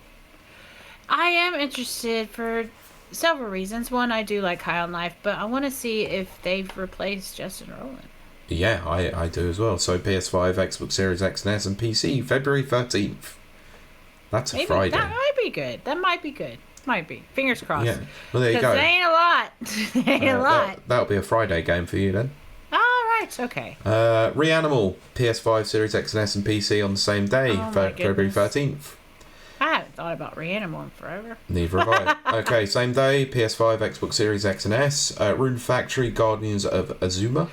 I am interested for several reasons. One, I do like High on Life, but I want to see if they've replaced Justin Roiland. Yeah, I do as well. So PS5, Xbox Series X and S and PC, February 13th. That's a Friday. That might be good. Might be. Fingers crossed. Yeah. Well, there you go. It ain't a lot. A lot. That'll be a Friday game for you then. All right. Okay. Reanimal, PS5, Series X and S and PC on the same day, February 13th. I haven't thought about Reanimal in forever. Neither have I. Okay, same day, PS5, Xbox Series X and S, Rune Factory, Guardians of Azuma.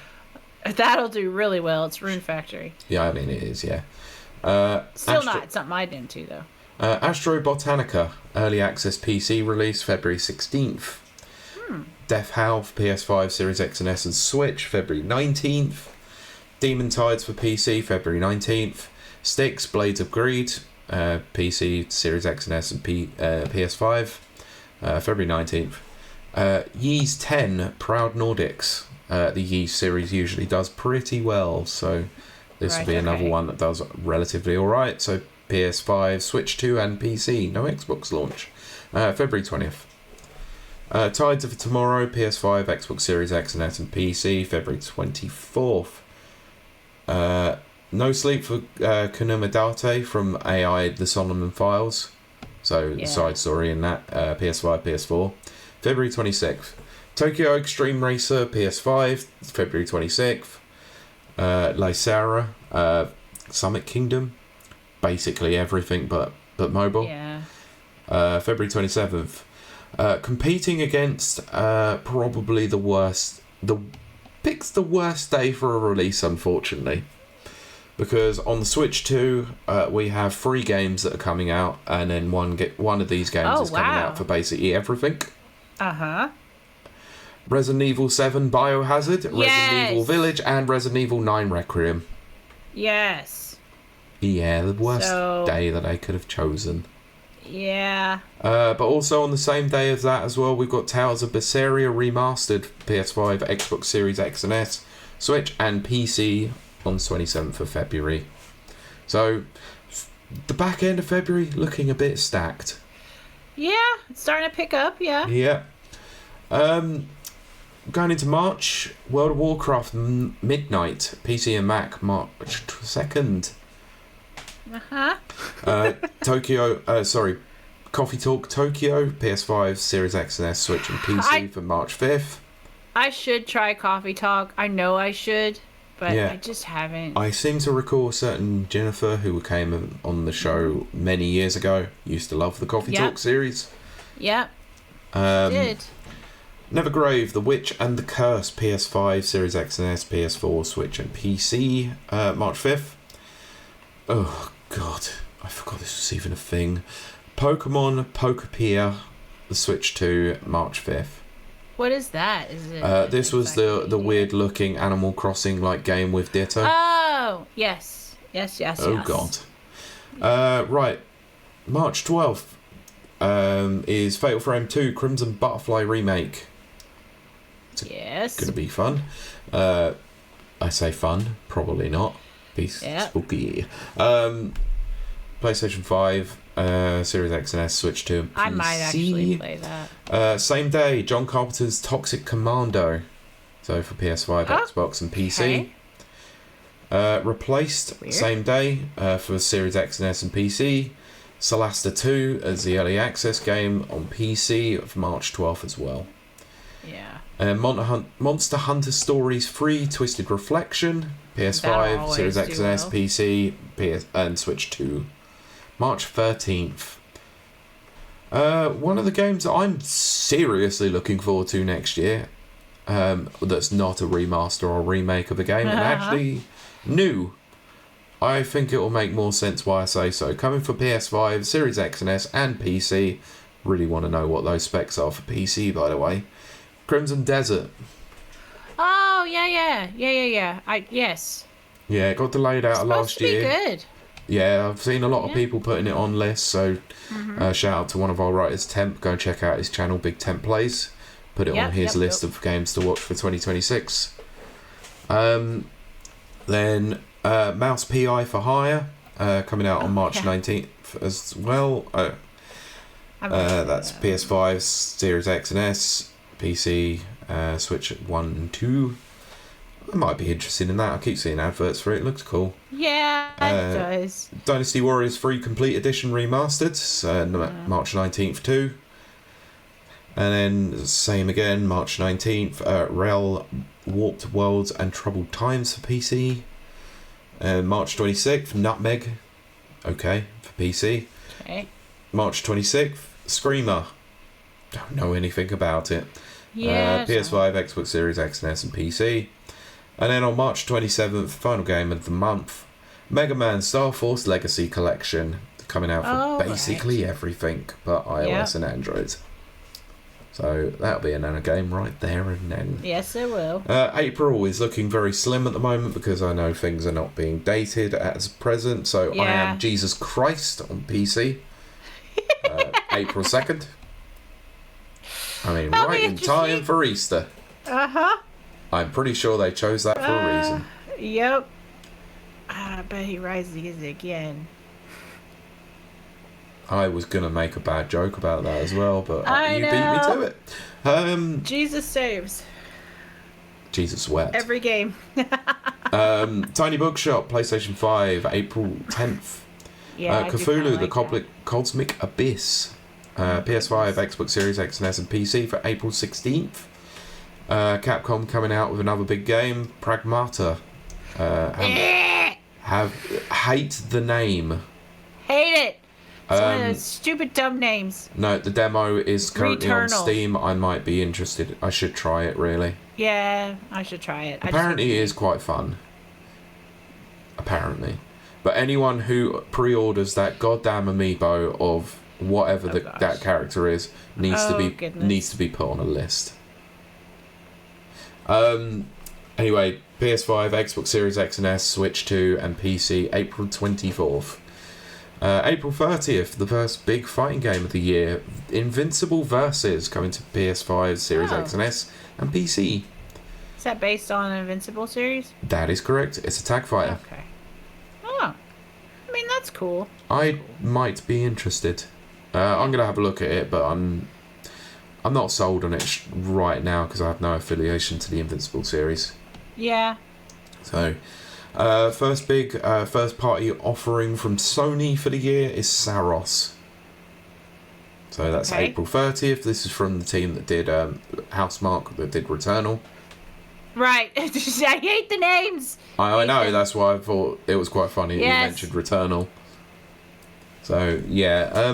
That'll do really well. It's Rune Factory. Yeah, I mean, it is, yeah. Still not something I'd into, though. Astro Botanica, Early Access PC release, February 16th. Death House, PS5, Series X and S and Switch, February 19th. Demon Tides for PC, February 19th. Styx, Blades of Greed, PC, Series X and S and PS5, February 19th. Ys 10, Proud Nordics. The Ys series usually does pretty well, so this will be another one that does relatively alright. So PS5, Switch 2 and PC, no Xbox launch. February 20th. Tides of Tomorrow, PS5, Xbox Series X and S and PC, February 24th. No Sleep for Kunumadate from AI The Solomon Files. So the side story in that. PS5, PS4. February 26th. Tokyo Extreme Racer, PS5, February 26th. Lysera, Summit Kingdom, basically everything but mobile. Yeah. February 27th. Competing against probably the worst. Pick's the worst day for a release, unfortunately. Because on the Switch 2, we have 3 games that are coming out, and then one of these games is coming out for basically everything. Uh-huh. Resident Evil 7 Biohazard, Yes! Resident Evil Village, and Resident Evil 9 Requiem. Yes. Yeah, the worst day that I could have chosen. Yeah. But also on the same day as that as well, we've got Tales of Berseria Remastered, PS5, Xbox Series X and S, Switch, and PC on the 27th of February. So, the back end of February looking a bit stacked. Yeah, it's starting to pick up, yeah. Yeah. Going into March, World of Warcraft Midnight, PC and Mac, March 2nd. Coffee Talk Tokyo, PS5, Series X and S, Switch and PC for March 5th. I should try Coffee Talk. I know I should, but I just haven't. I seem to recall a certain Jennifer who came on the show many years ago, used to love the Coffee Talk series. Yep. Did. Nevergrave, The Witch and the Curse, PS5, Series X and S, PS4, Switch and PC, March 5th. Oh, God. I forgot this was even a thing. Pokemon Pokepedia, the Switch 2, March 5th. What is that? Is it? This was the weird-looking Animal Crossing-like game with Ditto. Oh, yes. Yes. Oh, God. Right. March 12th is Fatal Frame 2 Crimson Butterfly Remake. Yes. Gonna be fun. I say fun, probably not. Be spooky. PlayStation 5, Series X and S, Switch 2, and PC. I might actually play that. Same day, John Carpenter's Toxic Commando. So for PS5, Xbox, and PC. Replaced, same day, for Series X and S and PC. Solasta 2 as the early access game on PC of March 12th as well. Yeah. Monster Hunter Stories 3 Twisted Reflection, PS5, Series X and S, PC, and Switch 2. March 13th. One of the games that I'm seriously looking forward to next year, that's not a remaster or remake of a game, and actually new. I think it will make more sense why I say so. Coming for PS5, Series X and S, and PC. Really want to know what those specs are for PC, by the way. Crimson Desert. Oh, yeah. Yes. Yeah, it got delayed out last year. It's supposed to be good. Yeah, I've seen a lot of people putting it on lists, so shout out to one of our writers, Temp. Go check out his channel, Big Temp Plays. Put it on his list of games to watch for 2026. Then Mouse PI for Hire, coming out on March 19th as well. That's PS5, Series X and S, PC, Switch 1 and 2. I might be interested in that. I keep seeing adverts for it. It looks cool. Yeah, it does. Dynasty Warriors 3 Complete Edition Remastered, March 19th too. And then, same again, March 19th, Rel Warped Worlds and Troubled Times for PC. March 26th, Nutmeg, for PC. Okay. March 26th, Screamer. Don't know anything about it. Yeah. PS5, Xbox Series X and S, and PC. And then on March 27th, final game of the month, Mega Man Star Force Legacy Collection, coming out for basically everything but iOS and Android. So that'll be another game right there and then. Yes, it will. April is looking very slim at the moment because I know things are not being dated as present. So I am Jesus Christ on PC. April 2nd. I mean, right in time for Easter. Uh-huh. I'm pretty sure they chose that for a reason. Yep. I bet he rises again. I was going to make a bad joke about that as well, but you beat me to it. Jesus saves. Jesus wept. Every game. Tiny Bookshop, PlayStation 5, April 10th. Yeah, Cthulhu, the Cosmic Abyss. PS5, Xbox Series X and S and PC for April 16th. Capcom coming out with another big game, Pragmata. Hate the name. Hate it. Some of those stupid dumb names. No, the demo is currently on Returnal. Steam. I might be interested. I should try it, really. Yeah, I should try it. Apparently it is quite fun. Apparently. But anyone who pre-orders that goddamn amiibo of whatever that character is needs to be put on a list. Anyway, PS5, Xbox Series X and S, Switch 2 and PC, April 24th. April 30th, the first big fighting game of the year, Invincible Versus, coming to PS5, Series X and S, and PC. Is that based on an Invincible series? That is correct. It's a tag fighter. Okay. Oh. I mean, that's cool. I might be interested. I'm going to have a look at it, but I'm not sold on it right now because I have no affiliation to the Invincible series. Yeah. So... first big first party offering from Sony for the year is Saros. So that's April 30th. This is from the team that did Housemarque, that did Returnal. Right. I hate the names. I know, that's why I thought it was quite funny that you mentioned Returnal. So yeah,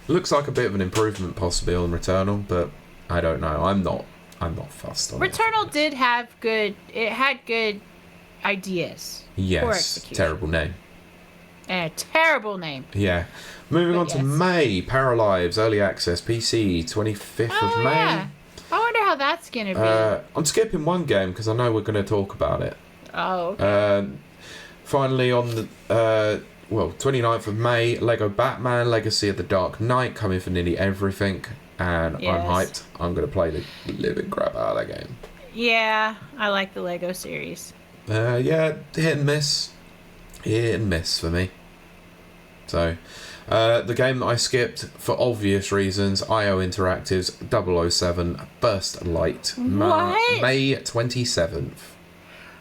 looks like a bit of an improvement possibly on Returnal, but I don't know. I'm not fussed on it. Returnal did have good ideas. Yes, terrible name. A terrible name. Yeah. Moving on to May, Paralives, Early Access, PC, 25th of May. Yeah. I wonder how that's going to be. I'm skipping one game because I know we're going to talk about it. Oh, okay. Finally, on the 29th of May, Lego Batman, Legacy of the Dark Knight, coming for nearly everything. And I'm hyped. I'm going to play the living crap out of that game. Yeah, I like the Lego series. Yeah, hit and miss. Hit and miss for me. So, the game that I skipped, for obvious reasons, IO Interactive's 007 Burst Light. What? May 27th.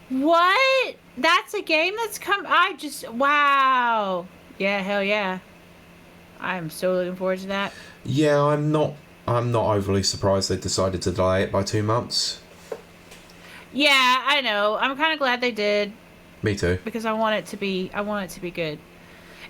What? That's a game that's come... Wow. Yeah, hell yeah. I'm so looking forward to that. Yeah, I'm not overly surprised they decided to delay it by 2 months. Yeah, I know. I'm kind of glad they did. Me too. Because I want it to be good.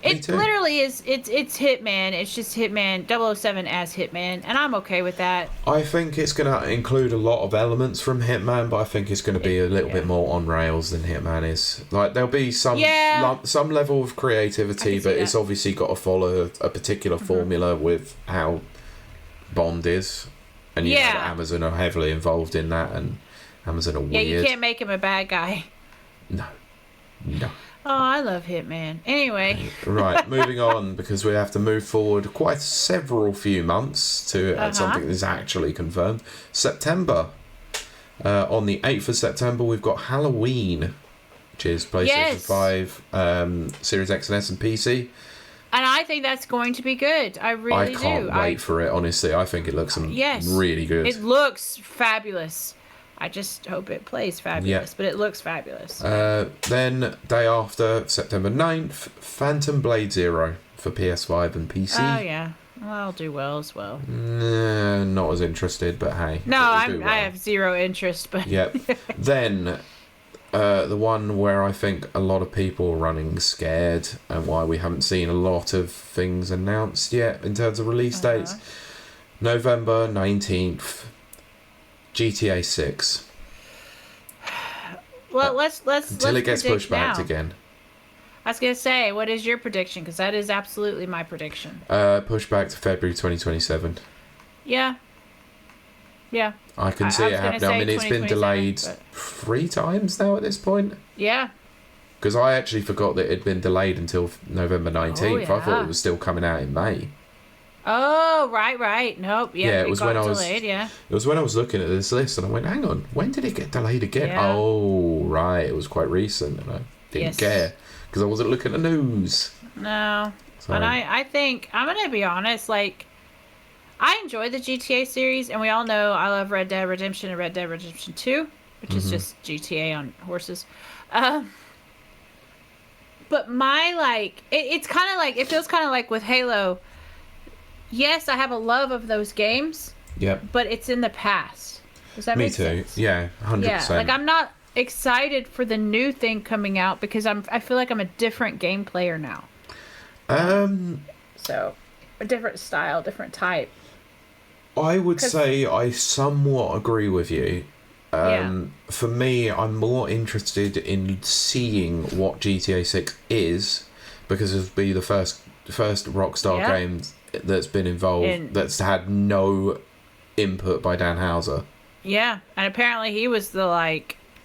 It literally is. It's Hitman. It's just Hitman 007 as Hitman, and I'm okay with that. I think it's going to include a lot of elements from Hitman, but I think it's going to be a little bit more on rails than Hitman is. Like there'll be some level of creativity, but it's obviously got to follow a particular formula with how Bond is, and you know that Amazon are heavily involved in that, and Amazon are weird. Yeah, you can't make him a bad guy. No. Oh, I love Hitman. Anyway. Right, moving on, because we have to move forward quite few months to something that's actually confirmed. September. On the 8th of September, we've got Halloween, which is PlayStation 5, Series X and S and PC. And I think that's going to be good. I really do. I can't wait for it, honestly. I think it looks really good. It looks fabulous. I just hope it plays fabulous, but it looks fabulous. Then, day after, September 9th, Phantom Blade Zero for PS5 and PC. Oh, yeah. Well, I'll do well as well. Not as interested, but hey. No, I have zero interest, but... Yep. Then, the one where I think a lot of people are running scared and why we haven't seen a lot of things announced yet in terms of release dates. November 19th. GTA 6. Well, let's until it gets pushed back again. I was gonna say, what is your prediction? Because that is absolutely my prediction. Push back to February 2027. Yeah. I can see it happening. I mean, it's been delayed 3 times now at this point. Yeah. Because I actually forgot that it had been delayed until November 19th. Oh, yeah. I thought it was still coming out in May. Oh, right. Nope. Yeah, it was when delayed, It was when I was looking at this list and I went, hang on, when did it get delayed again? Yeah. Oh, right, it was quite recent and I didn't care because I wasn't looking at the news. No. So. And I think, I'm going to be honest, like, I enjoy the GTA series and we all know I love Red Dead Redemption and Red Dead Redemption 2, which is just GTA on horses. But my, like, it's kind of like, it feels kind of like with Halo. Yes, I have a love of those games. Yep. But it's in the past. Does that make sense? Me too. Yeah, 100%. Yeah, like I'm not excited for the new thing coming out because I feel like I'm a different game player now. So, a different style, different type. I would say I somewhat agree with you. For me, I'm more interested in seeing what GTA 6 is, because it'll be the first Rockstar game that's been involved that's had no input by Dan Houser. Yeah, and apparently he was the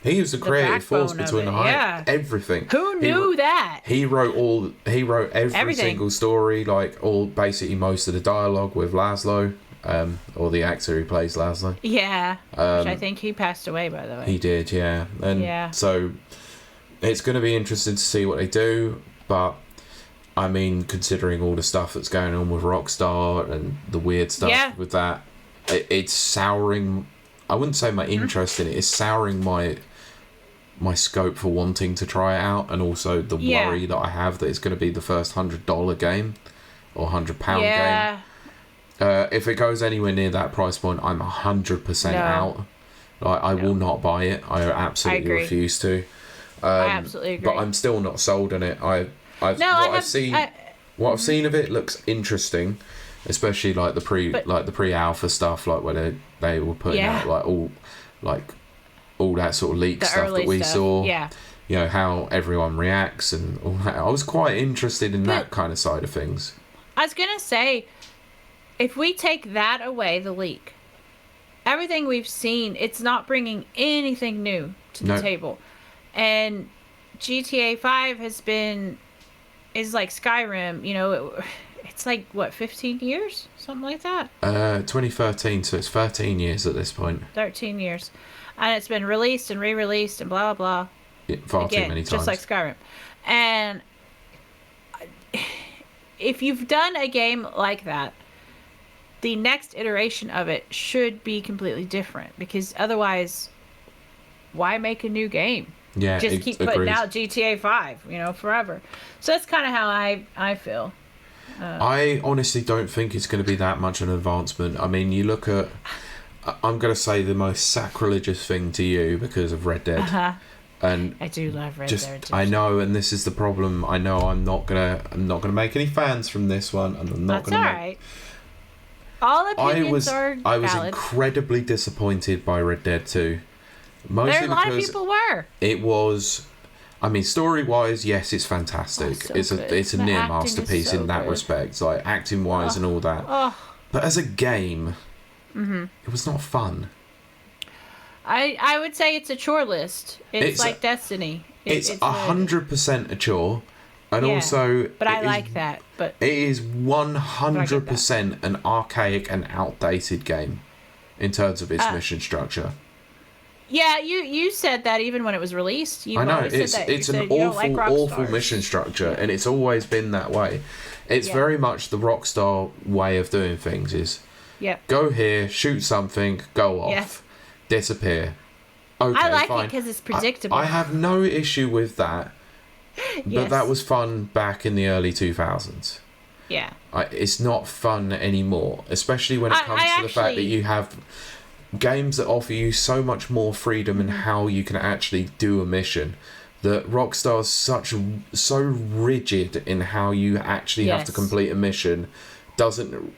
the creative force between everything. Who knew that? He wrote every single story, basically most of the dialogue with Laszlo, or the actor who plays Laszlo. Yeah, which I think he passed away, by the way. He did, yeah. And so it's going to be interesting to see what they do, but I mean, considering all the stuff that's going on with Rockstar and the weird stuff with that, it's souring. I wouldn't say my interest in it. It's souring my scope for wanting to try it out, and also the worry that I have that it's going to be the first $100 game or £100 game. If it goes anywhere near that price point, I'm 100% out. I will not buy it. I absolutely refuse to. I absolutely agree. But I'm still not sold on it. I've seen of it looks interesting, especially the pre-alpha stuff, where they were putting out all that sort of leak stuff that we saw. Yeah. You know, how everyone reacts and all that. I was quite interested in that kind of side of things. I was gonna say, if we take that away, the leak, everything we've seen, it's not bringing anything new to the table. And GTA 5 is like Skyrim, it's 15 years? Something like that? 2013, so it's 13 years at this point. 13 years. And it's been released and re-released and blah, blah, blah. Far too many times. Just like Skyrim. And if you've done a game like that, the next iteration of it should be completely different, because otherwise, why make a new game? Yeah, just keep putting out GTA 5, forever. So that's kind of how I feel. I honestly don't think it's going to be that much an advancement. I mean, you look at, I'm going to say the most sacrilegious thing to you because of Red Dead. And I do love Red Dead. I know, and this is the problem. I know I'm not gonna make any fans from this one, and I'm not That's all right. All opinions are valid. I was incredibly disappointed by Red Dead 2. Mostly a lot of people were. It was, I mean, story-wise, yes, it's fantastic. So it's a near masterpiece in that respect, acting-wise and all that. But as a game, it was not fun. I would say it's a chore list. It's like Destiny. It's 100% a chore. And also... But I like that. But it is 100% an archaic and outdated game in terms of its mission structure. Yeah, you said that even when it was released. I know, it's an awful mission structure, and it's always been that way. It's very much the Rockstar way of doing things is go here, shoot something, go off, disappear. Okay, I like it because it's predictable. I have no issue with that, but that was fun back in the early 2000s. Yeah. It's not fun anymore, especially when it comes to the fact that you have games that offer you so much more freedom in how you can actually do a mission, that Rockstar's so rigid in how you actually have to complete a mission doesn't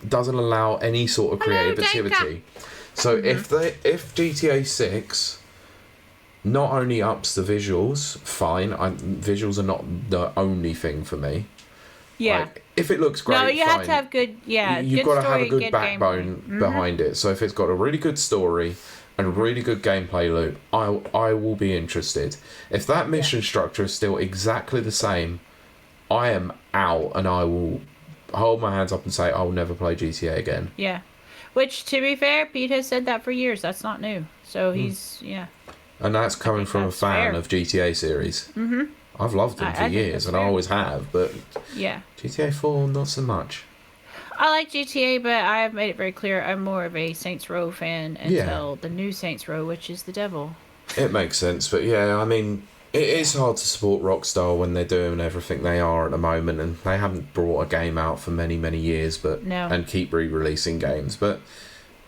allow any sort of creativity. So if GTA 6 not only ups the visuals, fine, visuals are not the only thing for me. Yeah. If it looks great, no, you have to have good. Yeah, you've got to have a good backbone behind it. So if it's got a really good story and a really good gameplay loop, I will be interested. If that mission structure is still exactly the same, I am out, and I will hold my hands up and say I will never play GTA again. Yeah, which, to be fair, Pete has said that for years. That's not new. So he's and that's coming from a fan of GTA series. I've loved them for years, and I always have, but GTA 4, not so much. I like GTA, but I have made it very clear I'm more of a Saints Row fan until the new Saints Row, which is the devil. It makes sense, but I mean, it is hard to support Rockstar when they're doing everything they are at the moment, and they haven't brought a game out for many, many years, and keep re-releasing games, but...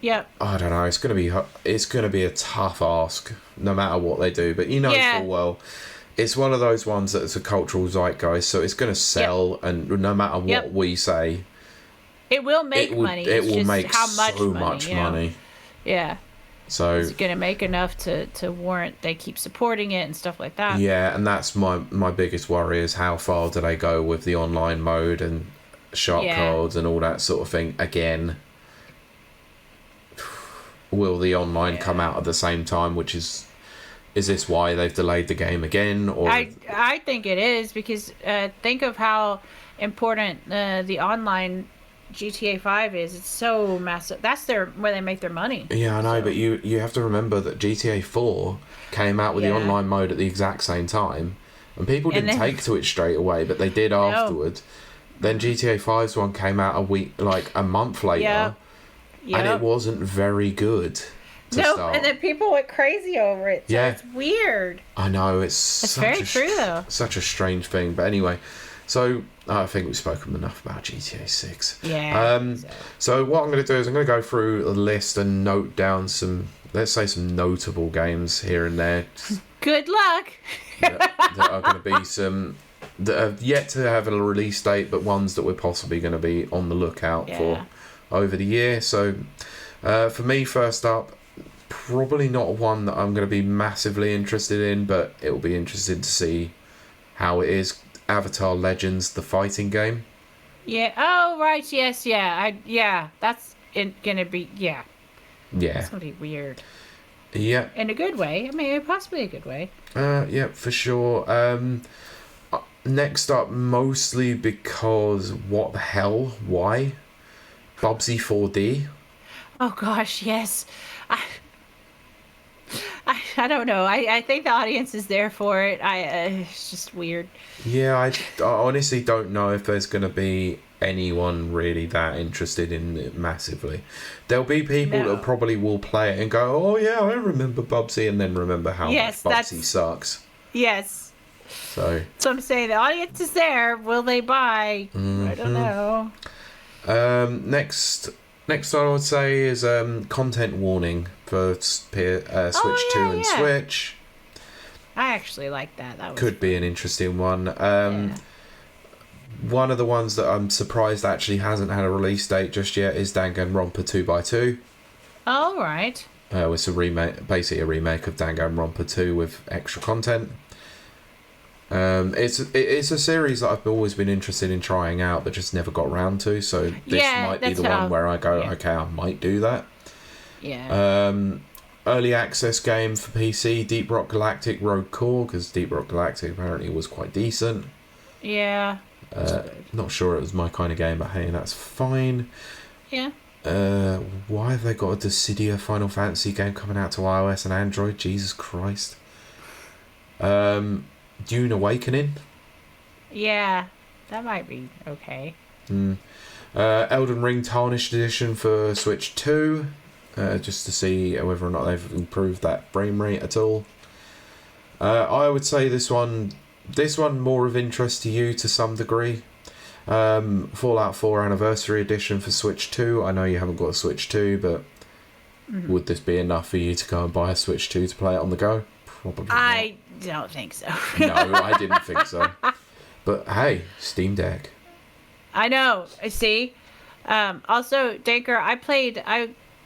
Yeah. I don't know. It's gonna be a tough ask, no matter what they do. But full well, it's one of those ones that's a cultural zeitgeist, so it's going to sell, and no matter what we say, it will make money. It will make how much so money, much money. Yeah. So it's going to make enough to warrant they keep supporting it and stuff like that. Yeah, and that's my biggest worry is how far do they go with the online mode and sharp cards and all that sort of thing again. Will the online come out at the same time, which is this why they've delayed the game again? Or I think it is, because think of how important the online GTA 5 is. It's so massive. That's where they make their money. Yeah, I know, but you have to remember that GTA 4 came out with the online mode at the exact same time, and people didn't take to it straight away, but they did afterward. Then GTA 5's one came out a month later, and it wasn't very good to start. And then people went crazy over it. So it's weird. I know, it's very true though. Such a strange thing, but anyway. So I think we've spoken enough about GTA 6. Yeah. So what I'm going to do is I'm going to go through the list and note down some notable games here and there. Good luck. that are going to be some that have yet to have a release date, but ones that we're possibly going to be on the lookout for over the year. So for me, first up, probably not one that I'm going to be massively interested in, but it will be interesting to see how it is. Avatar Legends, the fighting game. Yeah. Oh, right. Yes. Yeah. That's gonna be. Yeah. Yeah. It's gonna be weird. Yeah. In a good way. I mean, possibly a good way. Yeah, for sure. Next up, mostly because what the hell? Why? Bubsy 4D. Oh gosh, yes. I don't know. I think the audience is there for it. It's just weird. Yeah, I honestly don't know if there's going to be anyone really that interested in it massively. There'll be people that probably will play it and go, oh yeah, I remember Bubsy, and then remember how much Bubsy sucks. Yes. So I'm saying the audience is there. Will they buy? Mm-hmm. I don't know. Next I would say is content warning for Switch 2 and Switch. I actually like that. That could be an interesting one. One of the ones that I'm surprised actually hasn't had a release date just yet is Danganronpa 2x2. Oh, right. It's a remake, basically a remake of Danganronpa 2 with extra content. It's a series that I've always been interested in trying out, but just never got around to. So this might be the one where I go, okay, I might do that. Yeah. Early access game for PC, Deep Rock Galactic Rogue Core, because Deep Rock Galactic apparently was quite decent. Yeah. Not sure it was my kind of game, but hey, that's fine. Yeah. Why have they got a Dissidia Final Fantasy game coming out to iOS and Android? Jesus Christ. Dune Awakening. Yeah, that might be okay. Elden Ring Tarnished Edition for Switch 2. Just to see whether or not they've improved that frame rate at all. I would say this one more of interest to you to some degree. Fallout 4 Anniversary Edition for Switch 2. I know you haven't got a Switch 2, but would this be enough for you to go and buy a Switch 2 to play it on the go? Probably not. I don't think so. No, I didn't think so. But hey, Steam Deck. I know. I see. Also, Danker,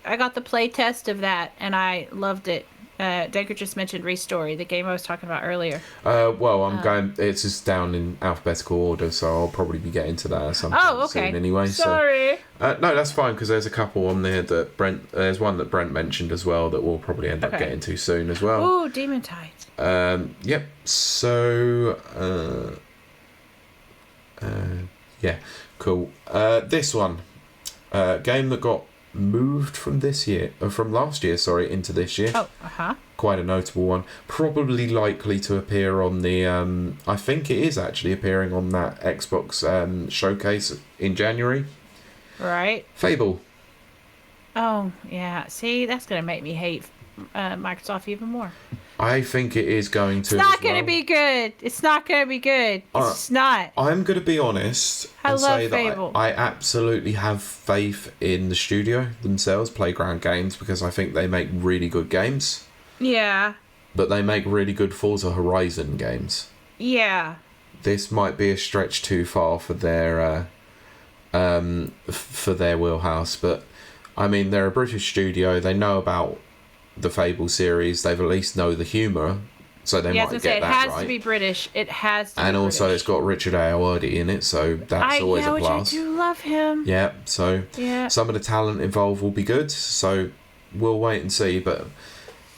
I got the play test of that, and I loved it. Danker just mentioned Restory, the game I was talking about earlier. Well, I'm going. It's just down in alphabetical order, so I'll probably be getting to that at some point soon anyway. Sorry. So, no, that's fine, because there's a couple on there that Brent. There's one that Brent mentioned as well that we'll probably end up getting to soon as well. Ooh, Demon Tides. Yep. So, yeah, cool. This one, game that got moved from last year, into this year. Oh, Quite a notable one. Probably likely to appear on the. I think it is actually appearing on that Xbox showcase in January. Right. Fable. Oh yeah. See, that's gonna make me hate Microsoft even more. I think it is going to. It's not going to be good. It's not going to be good. It's just not. I'm going to be honest and say that I absolutely have faith in the studio themselves, Playground Games, because I think they make really good games. Yeah. but they make really good Forza Horizon games. Yeah. This might be a stretch too far for their wheelhouse, but I mean, they're a British studio. They know about the Fable series. They've at least know the humour, so they might get that right. It has to be British. It has to. And be also, British. it's got Richard Ayoade in it, so that's always a plus. I do love him. Yeah, so some of the talent involved will be good. So we'll wait and see. But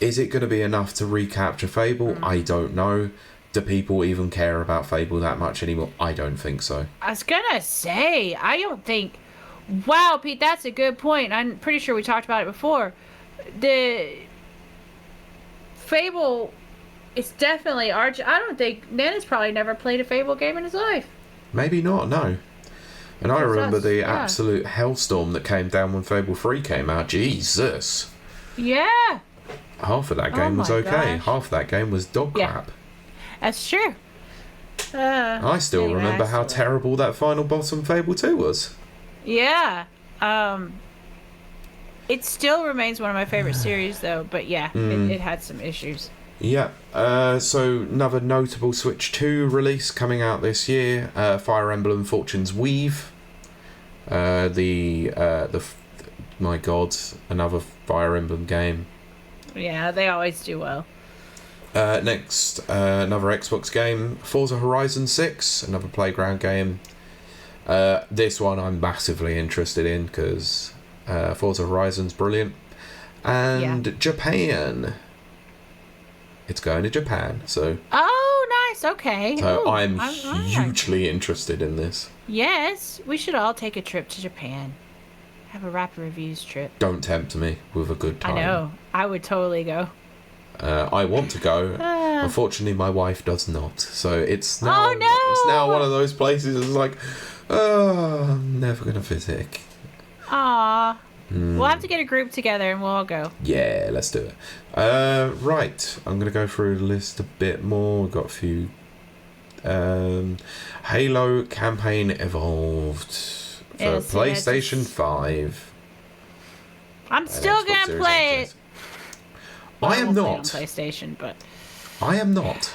is it going to be enough to recapture Fable? I don't know. Do people even care about Fable that much anymore? I don't think so. I was gonna say, I don't think. Wow, Pete, that's a good point. I'm pretty sure we talked about it before. The Fable, it's definitely I don't think Nana's probably never played a Fable game in his life. Maybe not, no. And I remember the absolute hellstorm that came down when Fable 3 came out. Jesus. Yeah. Half of that game was okay. Gosh. Half of that game was dog crap. That's true. I still remember how terrible that final boss on Fable 2 was. Yeah. It still remains one of my favorite series, though. But yeah, it had some issues. Yeah. So another notable Switch 2 release coming out this year: Fire Emblem Fortune's Weave. My God, another Fire Emblem game. Yeah, they always do well. Next, another Xbox game, Forza Horizon 6, another Playground game. This one I'm massively interested in because Forza Horizon's brilliant. And Japan. It's going to Japan, so... Oh, nice, okay. So I'm hugely interested in this. Yes, we should all take a trip to Japan. Have a rapid reviews trip. Don't tempt me with a good time. I know, I would totally go. I want to go. Unfortunately, my wife does not. So it's now. Oh no! It's now one of those places. It's like, I'm never gonna visit. Aww. We'll have to get a group together and we'll all go. Yeah, let's do it. Right, I'm gonna go through the list a bit more. We've got a few. Halo Campaign Evolved for PlayStation 5. I'm still gonna play it. I am not. On PlayStation, but I am not.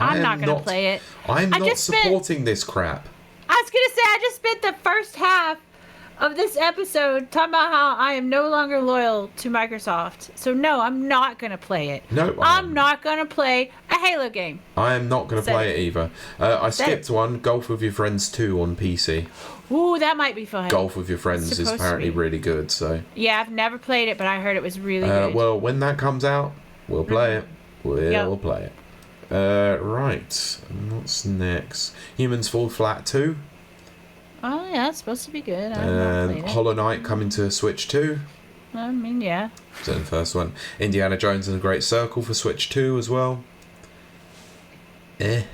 I'm not going to play it. I'm not supporting this crap. I was going to say, I just spent the first half of this episode talking about how I am no longer loyal to Microsoft. So no, I'm not going to play it. No, I'm not going to play a Halo game. I am not going to play it either. I skipped one, Golf with Your Friends 2 on PC. Ooh, that might be fun. Golf with Your Friends is apparently really good, so... Yeah, I've never played it, but I heard it was really good. Well, when that comes out, we'll play it. We'll play it. Right. What's next? Humans Fall Flat 2. Oh, yeah, it's supposed to be good. Hollow Knight coming to Switch 2. I mean, yeah. So the first one. Indiana Jones and the Great Circle for Switch 2 as well. I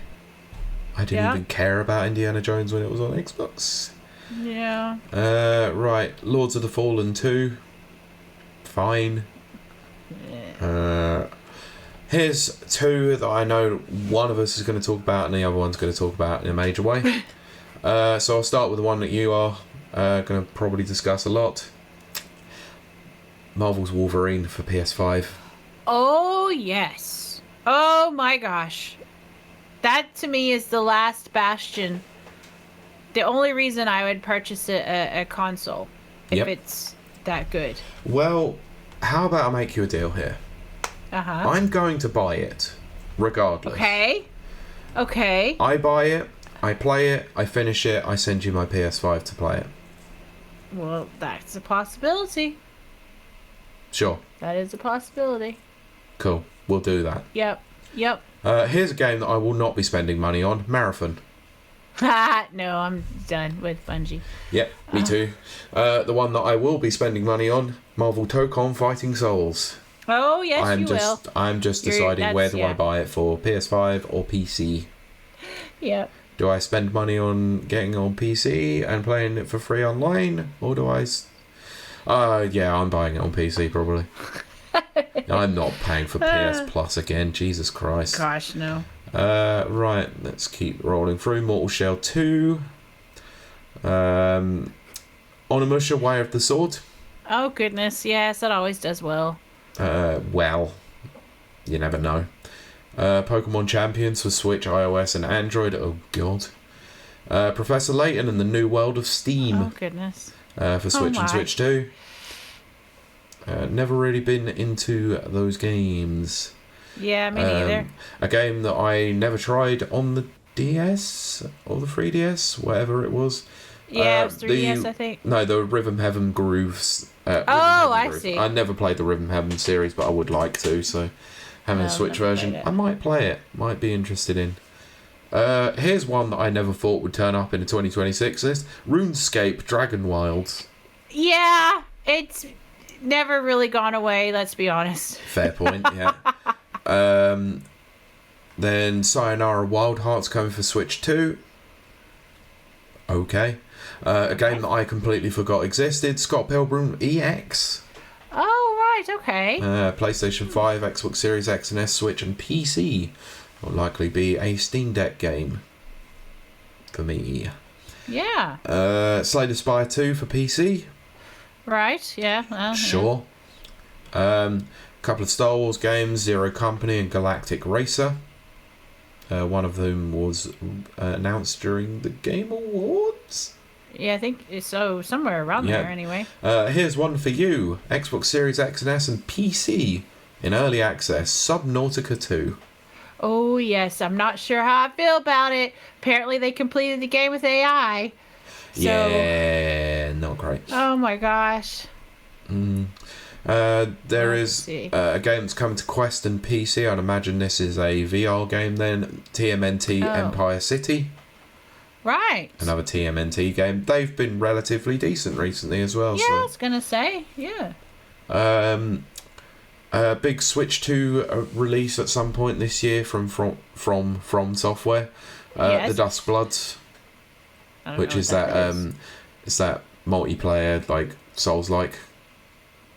didn't even care about Indiana Jones when it was on Xbox. Yeah. Right. Lords of the Fallen 2. Fine. Here's two that I know one of us is going to talk about and the other one's going to talk about in a major way. So I'll start with the one that you are going to probably discuss a lot. Marvel's Wolverine for PS5. Oh, yes. Oh, my gosh. That, to me, is the last bastion. The only reason I would purchase a console, if it's that good. Well, how about I make you a deal here? Uh-huh. I'm going to buy it, regardless. Okay. I buy it, I play it, I finish it, I send you my PS5 to play it. Well, that's a possibility. Sure. That is a possibility. Cool. We'll do that. Yep. Here's a game that I will not be spending money on. Marathon. No, I'm done with Bungie. Yep, me too. The one that I will be spending money on, Marvel Tokon Fighting Souls. Oh, yes, you will. I'm just deciding where do I buy it for, PS5 or PC. Yep. Do I spend money on getting on PC and playing it for free online? Or do I... I'm buying it on PC, probably. I'm not paying for PS Plus again, Jesus Christ. Gosh, no. Right, let's keep rolling through. Mortal Shell 2. Onimusha, Way of the Sword. Oh, goodness, yes, that always does well. Well, you never know. Pokemon Champions for Switch, iOS, and Android. Oh, God. Professor Layton and the New World of Steam. Oh, goodness. For Switch and Switch 2. Never really been into those games. Yeah, me neither. A game that I never tried on the DS or the 3DS, whatever it was. Yeah, it was 3DS, I think. No, the Rhythm Heaven Grooves. I see. I never played the Rhythm Heaven series, but I would like to, so having a Switch version, I might play it. Might be interested in. Here's one that I never thought would turn up in the 2026 list. RuneScape Dragon Wilds. Yeah, it's never really gone away, let's be honest. Fair point, yeah. Then Sayonara Wild Hearts coming for Switch 2. Okay. A game that I completely forgot existed. Scott Pilgrim EX. Oh, right, okay. PlayStation 5, Xbox Series X and S, Switch and PC. Will likely be a Steam Deck game. For me. Yeah. Slay the Spire 2 for PC. Right, yeah. Well, sure. Yeah. Couple of Star Wars games, Zero Company and Galactic Racer. One of them was announced during the Game Awards. Yeah, I think so. Somewhere around there, anyway. Here's one for you: Xbox Series X and S and PC in early access. Subnautica 2. Oh yes, I'm not sure how I feel about it. Apparently, they completed the game with AI. So... Yeah, not great. Oh my gosh. There is a game that's coming to Quest and PC. I'd imagine this is a VR game then. TMNT Empire City. Right. Another TMNT game. They've been relatively decent recently as well. Yeah, I was going to say. Yeah. A big Switch 2 release at some point this year from Software. Yes. The Duskbloods. Which is that multiplayer, like, Souls-like.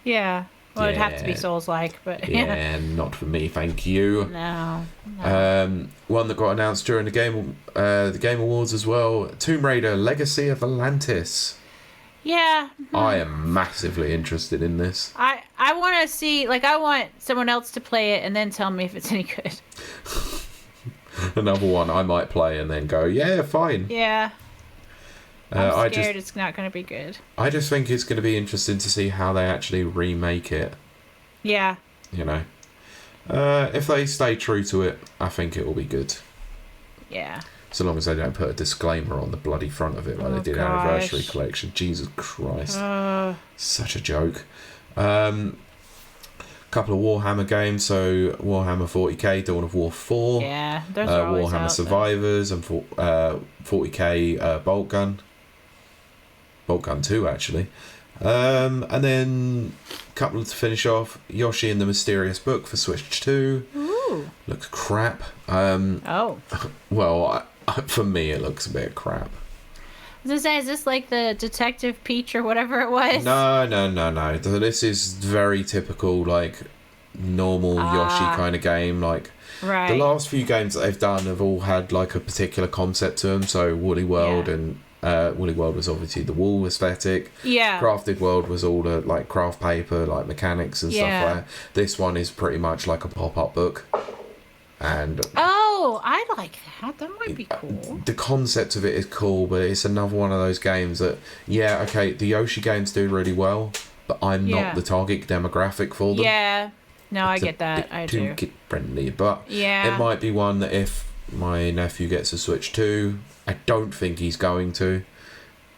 Yeah. Well, it'd have to be Souls-like, but... Yeah, not for me, thank you. No. One that got announced during the Game Awards as well. Tomb Raider Legacy of Atlantis. Yeah. I am massively interested in this. I want to see... Like, I want someone else to play it and then tell me if it's any good. Another one I might play and then go, yeah, fine. Yeah. I'm scared it's not going to be good. I just think it's going to be interesting to see how they actually remake it. Yeah. You know. If they stay true to it, I think it will be good. Yeah. So long as they don't put a disclaimer on the bloody front of it like they did Anniversary Collection. Jesus Christ. Such a joke. Couple of Warhammer games, so Warhammer 40k, Dawn of War 4. Yeah, those are always Warhammer out, Survivors and 40k Bolt Gun 2 actually. And then a couple to finish off, Yoshi and the Mysterious Book for Switch 2. Ooh. Looks crap. Well, for me it looks a bit crap. I was gonna say, is this like the Detective Peach or whatever it was? No. This is very typical, like, normal Yoshi kind of game. Like, right. The last few games that they've done have all had, like, a particular concept to them. So, Woolly World and... Woolly World was obviously the wool aesthetic. Yeah. Crafted World was all the, like, craft paper, like, mechanics and stuff like that. This one is pretty much like a pop-up book. And... Oh, I like that. That might be cool. The concept of it is cool, but it's another one of those games that, the Yoshi games do really well, but I'm not the target demographic for them. Yeah. No, I get that. I do. Too kid-friendly, but it might be one that if my nephew gets a Switch 2, I don't think he's going to,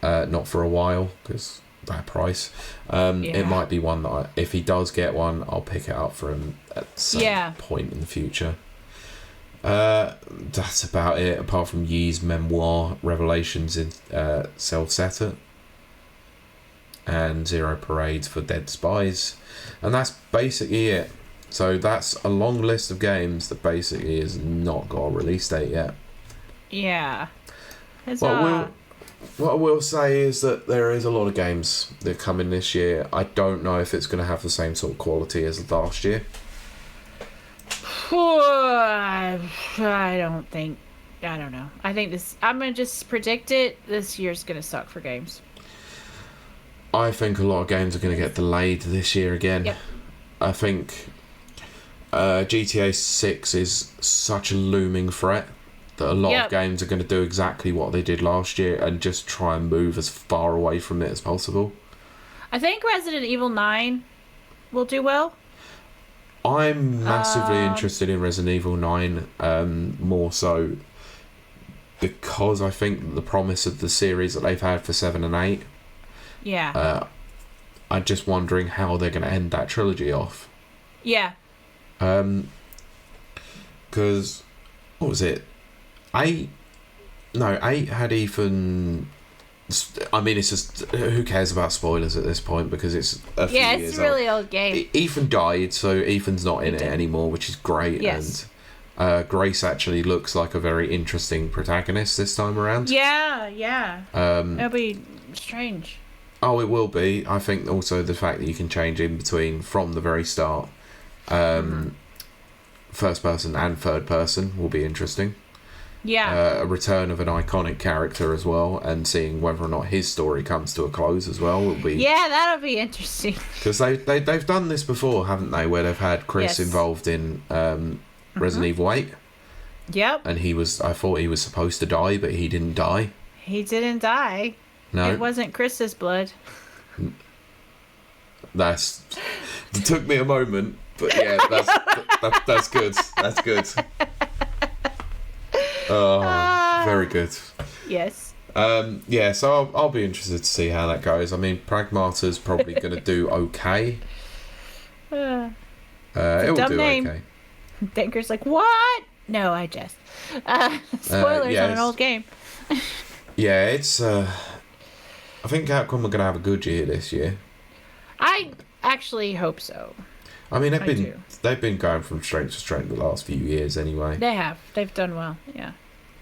not for a while, because that price. It might be one that if he does get one, I'll pick it up for him at some point in the future. That's about it, apart from Yi's memoir Revelations in Self-Setter and Zero Parades for Dead Spies, and that's basically it. So that's a long list of games that basically has not got a release date yet. Yeah. What I will say is that there is a lot of games that come in this year. I don't know if it's going to have the same sort of quality as last year. I don't know. I think I'm going to just predict it. This year's going to suck for games. I think a lot of games are going to get delayed this year again. Yep. I think GTA 6 is such a looming threat that a lot of games are going to do exactly what they did last year and just try and move as far away from it as possible. I think Resident Evil 9 will do well. I'm massively interested in Resident Evil 9, more so because I think the promise of the series that they've had for 7 and 8. Yeah. I'm just wondering how they're going to end that trilogy off. Yeah. Because, what was it? 8 had Ethan... I mean, it's just... Who cares about spoilers at this point? Because it's a few years it's a really old game. Ethan died, so Ethan's not in it anymore, which is great. Yes. And Grace actually looks like a very interesting protagonist this time around. Yeah. It'll be strange. Oh, it will be. I think also the fact that you can change in between from the very start. First person and third person will be interesting. Yeah. A return of an iconic character as well, and seeing whether or not his story comes to a close as well will be. Yeah, that'll be interesting. Because they've done this before, haven't they? Where they've had Chris involved in Resident Evil 8. Yep. And I thought he was supposed to die, but he didn't die. He didn't die. No. It wasn't Chris's blood. It took me a moment, but yeah, that's good. That's good. Oh, very good. Yes. So I'll be interested to see how that goes. I mean, Pragmata's probably going to do okay. It will do name. Okay. Banker's like, what? No, I just. Spoilers on an old game. Yeah, it's... I think Capcom are going to have a good year this year. I actually hope so. I mean, they've been going from strength to strength the last few years anyway. They have. They've done well, yeah.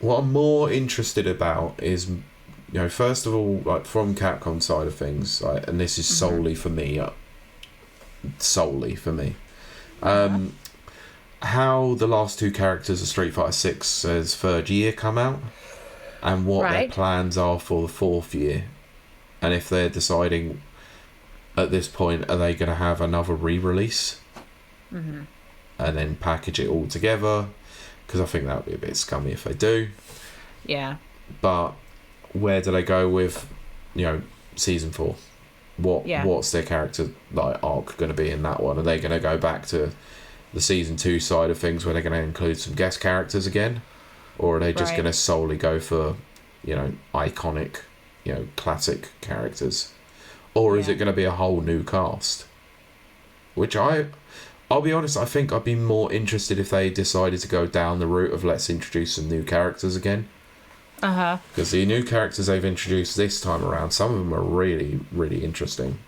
What I'm more interested about is, first of all, like from Capcom side of things, right, and this is solely for me, how the last two characters of Street Fighter 6's third year come out, and what their plans are for the fourth year, and if they're deciding at this point, are they going to have another re-release and then package it all together? Because I think that would be a bit scummy if they do. Yeah. But where do they go with, season 4? What's their character arc going to be in that one? Are they going to go back to the season 2 side of things where they're going to include some guest characters again, or are they just going to solely go for iconic, classic characters, or is it going to be a whole new cast? Which I'll be honest, I think I'd be more interested if they decided to go down the route of let's introduce some new characters again. Because the new characters they've introduced this time around, some of them are really, really interesting.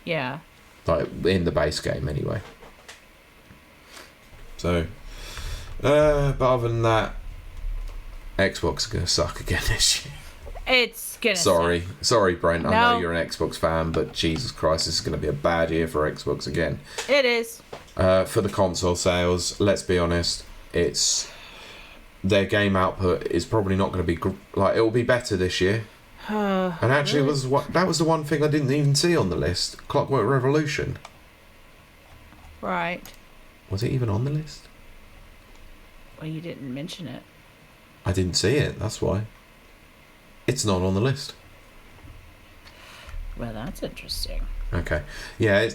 Yeah. Like in the base game, anyway. So, but other than that, Xbox is going to suck again this year. It's gonna. Sorry, Brent. I know you're an Xbox fan, but Jesus Christ, this is going to be a bad year for Xbox again. It is. For the console sales, let's be honest, their game output is probably not going to be it will be better this year. And actually, that was the one thing I didn't even see on the list. Clockwork Revolution. Right. Was it even on the list? Well, you didn't mention it. I didn't see it. That's why. It's not on the list. Well, that's interesting. Okay. Yeah,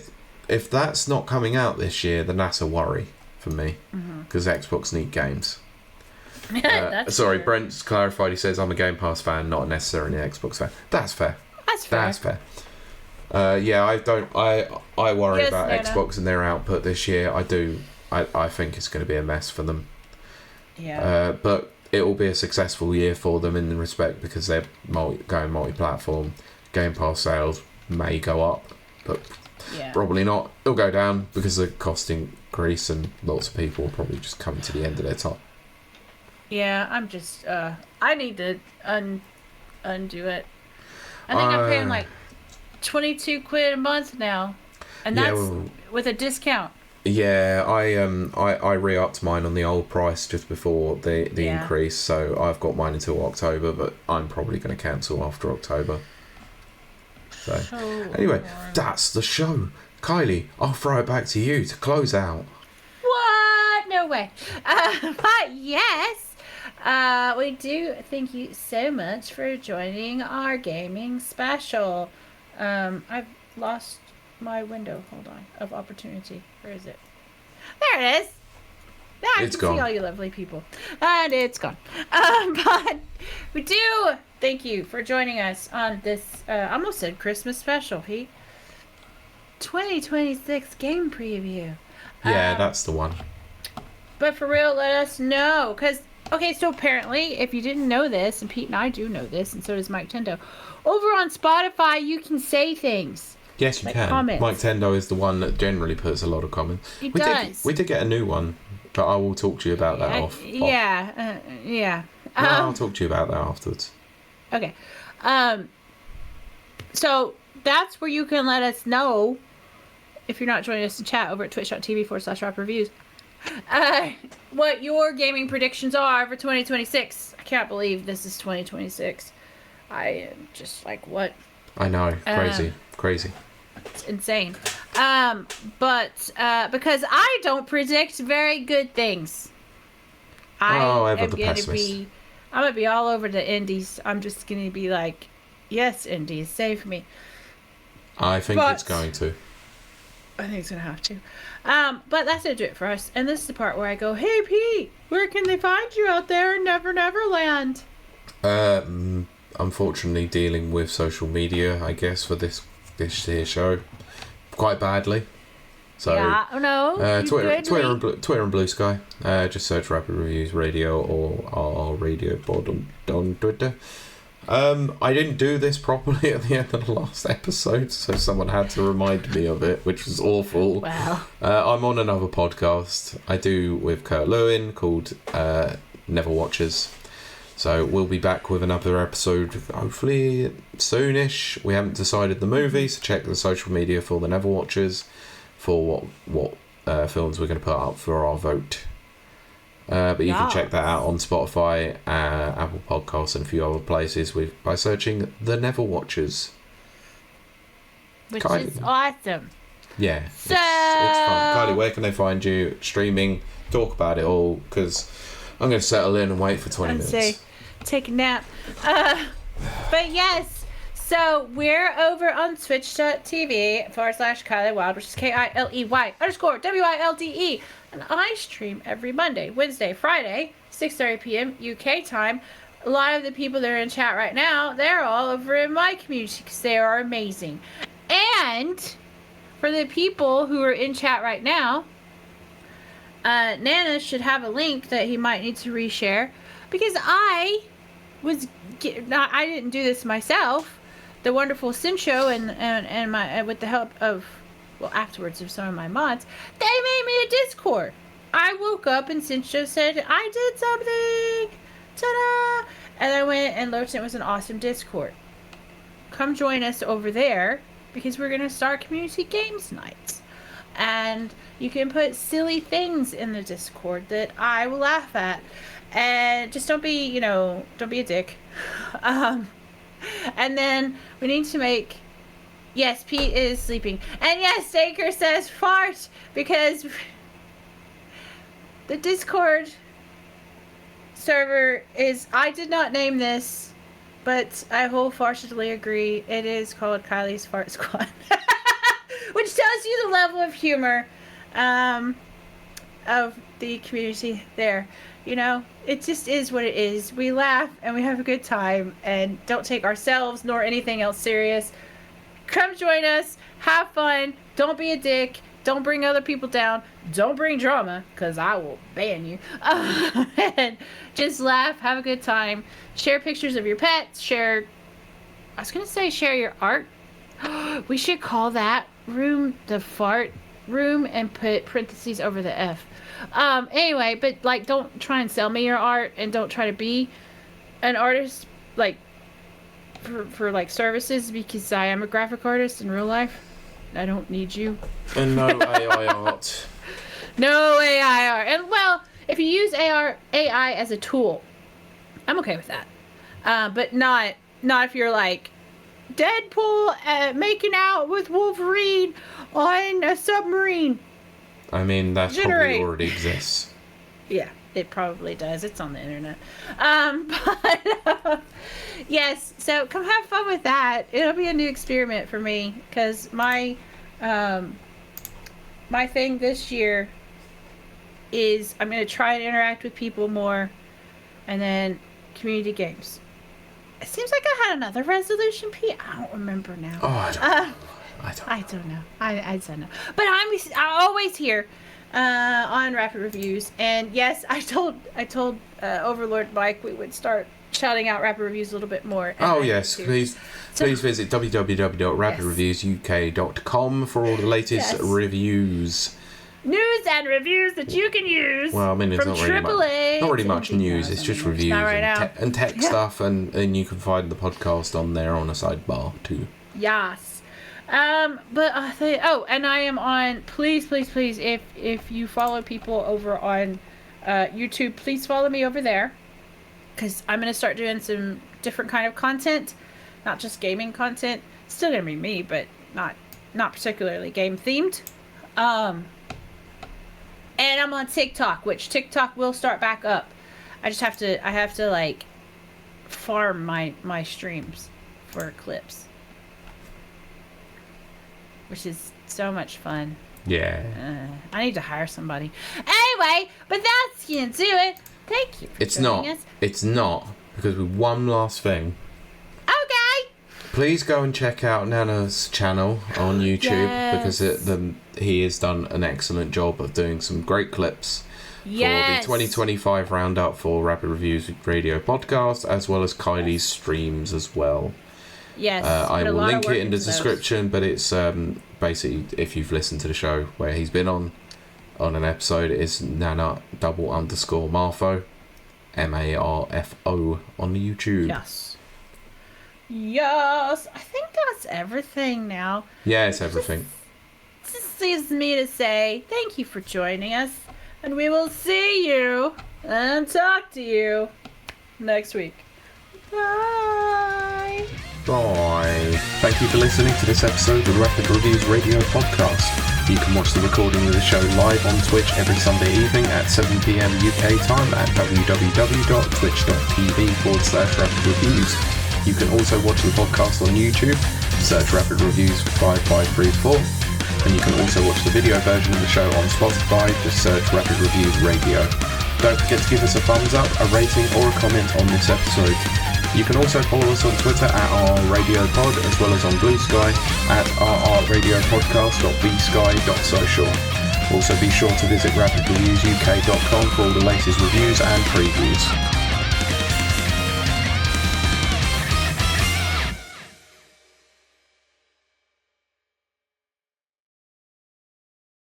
if that's not coming out this year, then that's a worry for me. Because Xbox need games. Sorry, true. Brent's clarified. He says, I'm a Game Pass fan, not necessarily an Xbox fan. That's fair. That's fair. I worry about Xbox and their output this year. I do. I think it's going to be a mess for them. Yeah. But it will be a successful year for them in the respect because they're going multi-platform. Game Pass sales may go up, but probably not. It'll go down because of the cost increase and lots of people will probably just come to the end of their time. Yeah, I'm just I need to undo it. I think I'm paying like 22 quid a month now, and that's with a discount. Yeah, I re-upped mine on the old price just before the increase, so I've got mine until October, but I'm probably going to cancel after October. So anyway, that's the show. Kiley, I'll throw it back to you to close out. What? No way. But yes, we do thank you so much for joining our gaming special. I've lost my window. Hold on. Of opportunity. Where is it? There it is. Now I It's can gone. see all you lovely people. And it's gone. But we do thank you for joining us on this, I almost said Christmas special, Pete. 2026 game preview. Yeah, that's the one. But for real, let us know. Because, okay, so apparently, if you didn't know this, and Pete and I do know this, and so does Mike Tendo, over on Spotify, you can say things. Yes, you Like can. comments. Mike Tendo is the one that generally puts a lot of comments. He we does. we did get a new one, but I will talk to you about that off. Yeah. No, I'll talk to you about that afterwards. Okay. So that's where you can let us know if you're not joining us in chat over at twitch.tv/rap-reviews. What your gaming predictions are for 2026. I can't believe this is 2026. I am just like, what? I know. Crazy. It's insane. But because I don't predict very good things. Ever the pessimist. I'm gonna be all over the indies. I'm just gonna be like, yes, indies, save me. I think it's going to. I think it's gonna have to. But that's gonna do it for us. And this is the part where I go, hey Pete, where can they find you out there in Never Neverland? Unfortunately, dealing with social media, I guess, for this here show, quite badly. So yeah, no. Twitter and Blue Sky. Just search Rapid Reviews Radio or our radio pod on Twitter. I didn't do this properly at the end of the last episode, so someone had to remind me of it, which was awful. Well, I'm on another podcast I do with Kurt Lewin called Never Watchers. So we'll be back with another episode, hopefully soonish. We haven't decided the movie, so check the social media for the Never Watchers for what films we're going to put up for our vote. But you can check that out on Spotify, Apple Podcasts, and a few other places by searching The Never Watchers. which Kylie. is awesome. Yeah, So... it's fun. Kylie, where can they find you? Streaming, talk about it all, because I'm going to settle in and wait for 20 minutes. Take a nap. But yes, so we're over on twitch.tv/Kiley Wilde, which is KILEY_WILDE. And I stream every Monday, Wednesday, Friday, 6:30 p.m. UK time. A lot of the people that are in chat right now, they're all over in my community because they are amazing. And for the people who are in chat right now, Nana should have a link that he might need to reshare, because I didn't do this myself. The wonderful Sincho and my with the help of, well, afterwards of some of my mods, they made me a Discord. I woke up and Sincho said, I did something! Ta-da! And I went and looked, and it was an awesome Discord. Come join us over there, because we're going to start community games nights. And you can put silly things in the Discord that I will laugh at. And just don't be a dick. And then we need to make... Yes, Pete is sleeping. And yes, Staker says fart, because the Discord server is... I did not name this, but I wholeheartedly agree. It is called Kylie's Fart Squad. Which tells you the level of humor of the community there. It just is what it is. We laugh and we have a good time and don't take ourselves nor anything else serious. Come join us. Have fun. Don't be a dick. Don't bring other people down. Don't bring drama, because I will ban you. And just laugh. Have a good time. Share pictures of your pets. Share your art. We should call that room the fart room and put parentheses over the F. Anyway, but don't try and sell me your art, and don't try to be an artist for services, because I am a graphic artist in real life. I don't need you. And no AI art. No AI art. And well, if you use AI as a tool, I'm okay with that. But not if you're like Deadpool making out with Wolverine on a submarine. I mean, that probably already exists. Yeah, it probably does. It's on the internet. But yes, so come have fun with that. It'll be a new experiment for me because my thing this year is I'm going to try and interact with people more, and then community games. It seems like I had another resolution, Pete. I don't remember now. Oh, I don't know. I don't know. But I'm always here on Rapid Reviews. And yes, I told Overlord Mike we would start shouting out Rapid Reviews a little bit more. Oh, yes. Please visit www.rapidreviewsuk.com for all the latest reviews. News and reviews that you can use. Well, I mean, it's not really much news. It's just reviews and tech stuff, and you can find the podcast on there on a sidebar too. Yes. But and I am on. Please, if you follow people over on YouTube, please follow me over there, because I'm gonna start doing some different kind of content, not just gaming content. Still gonna be me, but not particularly game themed. And I'm on TikTok, which TikTok will start back up. I have to like farm my streams for clips, which is so much fun. Yeah. I need to hire somebody. Anyway, but that's gonna do it. Thank you for joining us. It's not, because with one last thing. Okay. Please go and check out Nana's channel on YouTube, because he has done an excellent job of doing some great clips for the 2025 roundup for Rapid Reviews Radio podcast, as well as Kiley's streams as well. Yes. I will link it in the description, but it's basically, if you've listened to the show where he's been on an episode, it is Nana _Marfo, MARFO on the YouTube. Yes, I think that's everything now. Yeah, it's everything. Just leaves me to say thank you for joining us, and we will see you and talk to you next week. Bye. Bye. Thank you for listening to this episode of the Rapid Reviews Radio podcast. You can watch the recording of the show live on Twitch every Sunday evening at 7 p.m. UK time at www.twitch.tv/rapidreviews. You can also watch the podcast on YouTube, search Rapid Reviews 5534, and you can also watch the video version of the show on Spotify, just search Rapid Reviews Radio. Don't forget to give us a thumbs up, a rating, or a comment on this episode. You can also follow us on Twitter at rrradiopod, as well as on Blue Sky at rrradiopodcast.bsky.social. Also be sure to visit rapidreviewsuk.com for all the latest reviews and previews.